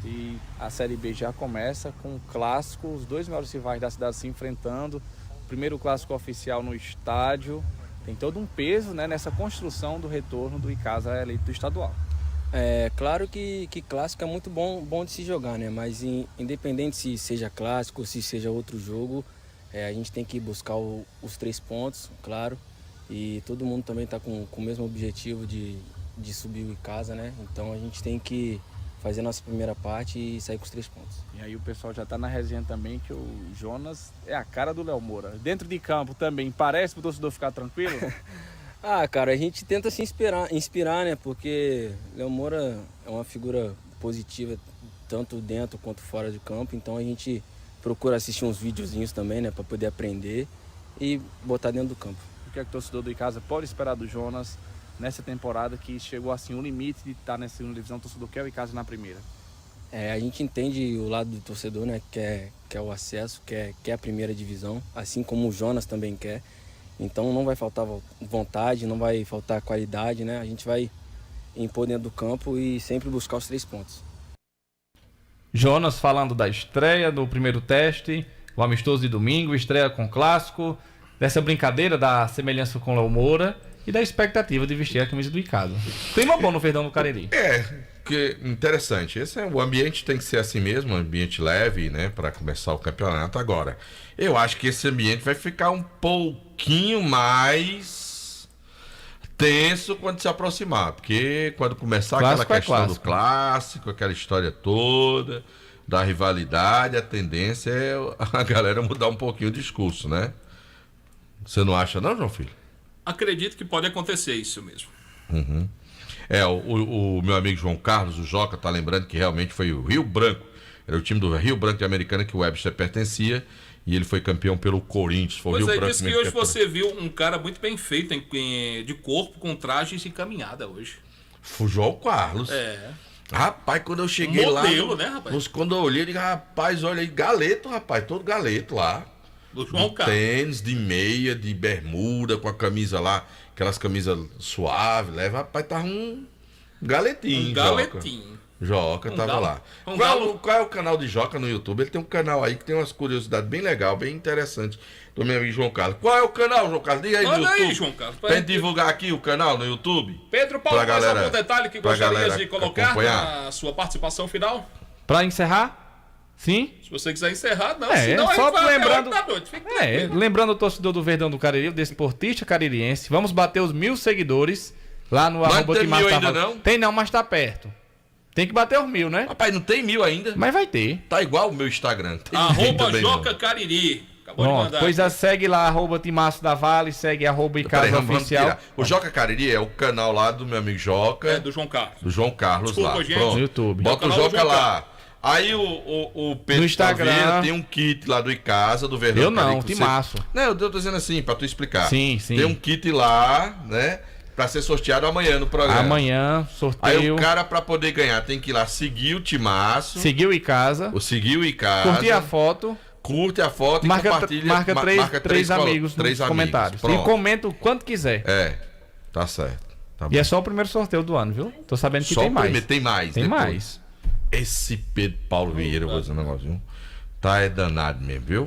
E a Série B já começa com o clássico, os dois maiores rivais da cidade se enfrentando. O primeiro clássico oficial no estádio. Tem todo um peso, né, nessa construção do retorno do Icasa eleito do estadual. Claro que clássico é muito bom de se jogar, né? Mas independente se seja clássico ou se seja outro jogo, a gente tem que buscar os 3 pontos, claro. E todo mundo também está com o mesmo objetivo de subir o Icasa, né? Então a gente tem que fazer a nossa primeira parte e sair com os 3 pontos. E aí o pessoal já está na resenha também que o Jonas é a cara do Léo Moura. Dentro de campo também, parece para o torcedor ficar tranquilo? Cara, a gente tenta se inspirar, né? Porque Léo Moura é uma figura positiva, tanto dentro quanto fora de campo. Então a gente procura assistir uns videozinhos também, né? Para poder aprender e botar dentro do campo. O que é que o torcedor do Icasa pode esperar do Jonas nessa temporada que chegou assim o limite de estar nessa segunda divisão? O torcedor quer o Icasa na primeira. A gente entende o lado do torcedor, né? Quer o acesso, quer a primeira divisão, assim como o Jonas também quer. Então não vai faltar vontade, não vai faltar qualidade, né? A gente vai impor dentro do campo e sempre buscar os 3 pontos. Jonas falando da estreia do primeiro teste, o amistoso de domingo, estreia com o clássico, dessa brincadeira da semelhança com o Léo Moura e da expectativa de vestir a camisa do Icasa. Clima bom no Verdão do Cariri. Que interessante. O ambiente tem que ser assim mesmo, um ambiente leve, né, para começar o campeonato agora. Eu acho que esse ambiente vai ficar um pouquinho mais tenso quando se aproximar, porque quando começar aquela questão do clássico, aquela história toda, da rivalidade, a tendência é a galera mudar um pouquinho o discurso, né? Você não acha não, João Filho? Acredito que pode acontecer isso mesmo. Uhum. O meu amigo João Carlos, o Joca, tá lembrando que realmente foi o Rio Branco. Era o time do Rio Branco de Americana que o Webster pertencia e ele foi campeão pelo Corinthians. Foi Pois o Rio é, Branco disse que hoje você viu um cara muito bem feito de corpo, com trajes e caminhada hoje. Foi o João Carlos. É. Rapaz, quando eu cheguei Modelo, lá... né, rapaz? Quando eu olhei, eu digo, rapaz, olha aí, galeto, rapaz, todo galeto lá. Do João Carlos. Tênis, de meia, de bermuda, com a camisa lá, aquelas camisas suaves, leva, rapaz, tava um galetinho. Um galetinho. Joca tava galo. lá. Um Qual galo. é o canal de Joca no YouTube? Ele tem um canal aí que tem umas curiosidades bem legais, bem interessantes, do meu amigo João Carlos. Qual é o canal, João Carlos? Diga aí no Manda YouTube. aí, João Carlos. Pra gente divulgar aqui o canal no YouTube. Pedro Paulo, Pra mais galera- algum detalhe que pra gostarias galera de colocar acompanhar? na sua participação final? Pra encerrar? Sim? Se você quiser encerrar, não. É, Senão só aí vai lembrando- até 8 da noite. Fica tranquilo. Lembrando o torcedor do Verdão do Cariri, o desportista caririense, vamos bater os 1000 seguidores lá no Mas arroba não tem Timaço 1000 ainda, Tavares. não? Tem não, mas tá perto. Tem que bater os 1000, né? Rapaz, não tem 1000 ainda. Mas vai ter. Tá igual o meu Instagram. Tem ninguém Arroba também, não. Joca Cariri. Acabou de Pronto, mandar. pois segue lá, arroba Timaço da Vale, segue arroba Peraí, Icasa vamos Oficial. tirar. O Joca Cariri é o canal lá do meu amigo Joca. É, do João Carlos. Do João Carlos Desculpa, lá. gente. Pronto. No YouTube. Bota É o o canal do Joca João lá. Aí o Pedro No Instagram. Taveira tem um kit lá do Icasa, do Verdão Eu não, Cariri, que você- Timaço. Não, eu tô dizendo assim, pra tu explicar. Sim, sim. Tem um kit lá, né? Pra ser sorteado amanhã no programa. Amanhã, Aí sorteio. o cara, pra poder ganhar, tem que ir lá seguir o Timaço. Seguiu Icasa. Seguir o Icasa. Curtir a foto. Curte a foto e Marca, compartilha. marca três amigos três nos amigos. comentários. Pronto. E comenta o quanto quiser. É, tá certo. Tá E é só o primeiro sorteio do ano, viu? Tô sabendo que Só tem o mais. primeiro, tem mais. Tem depois. mais. Esse Pedro Paulo Vieira, eu vou dizer um negócio, viu? Tá danado mesmo, viu?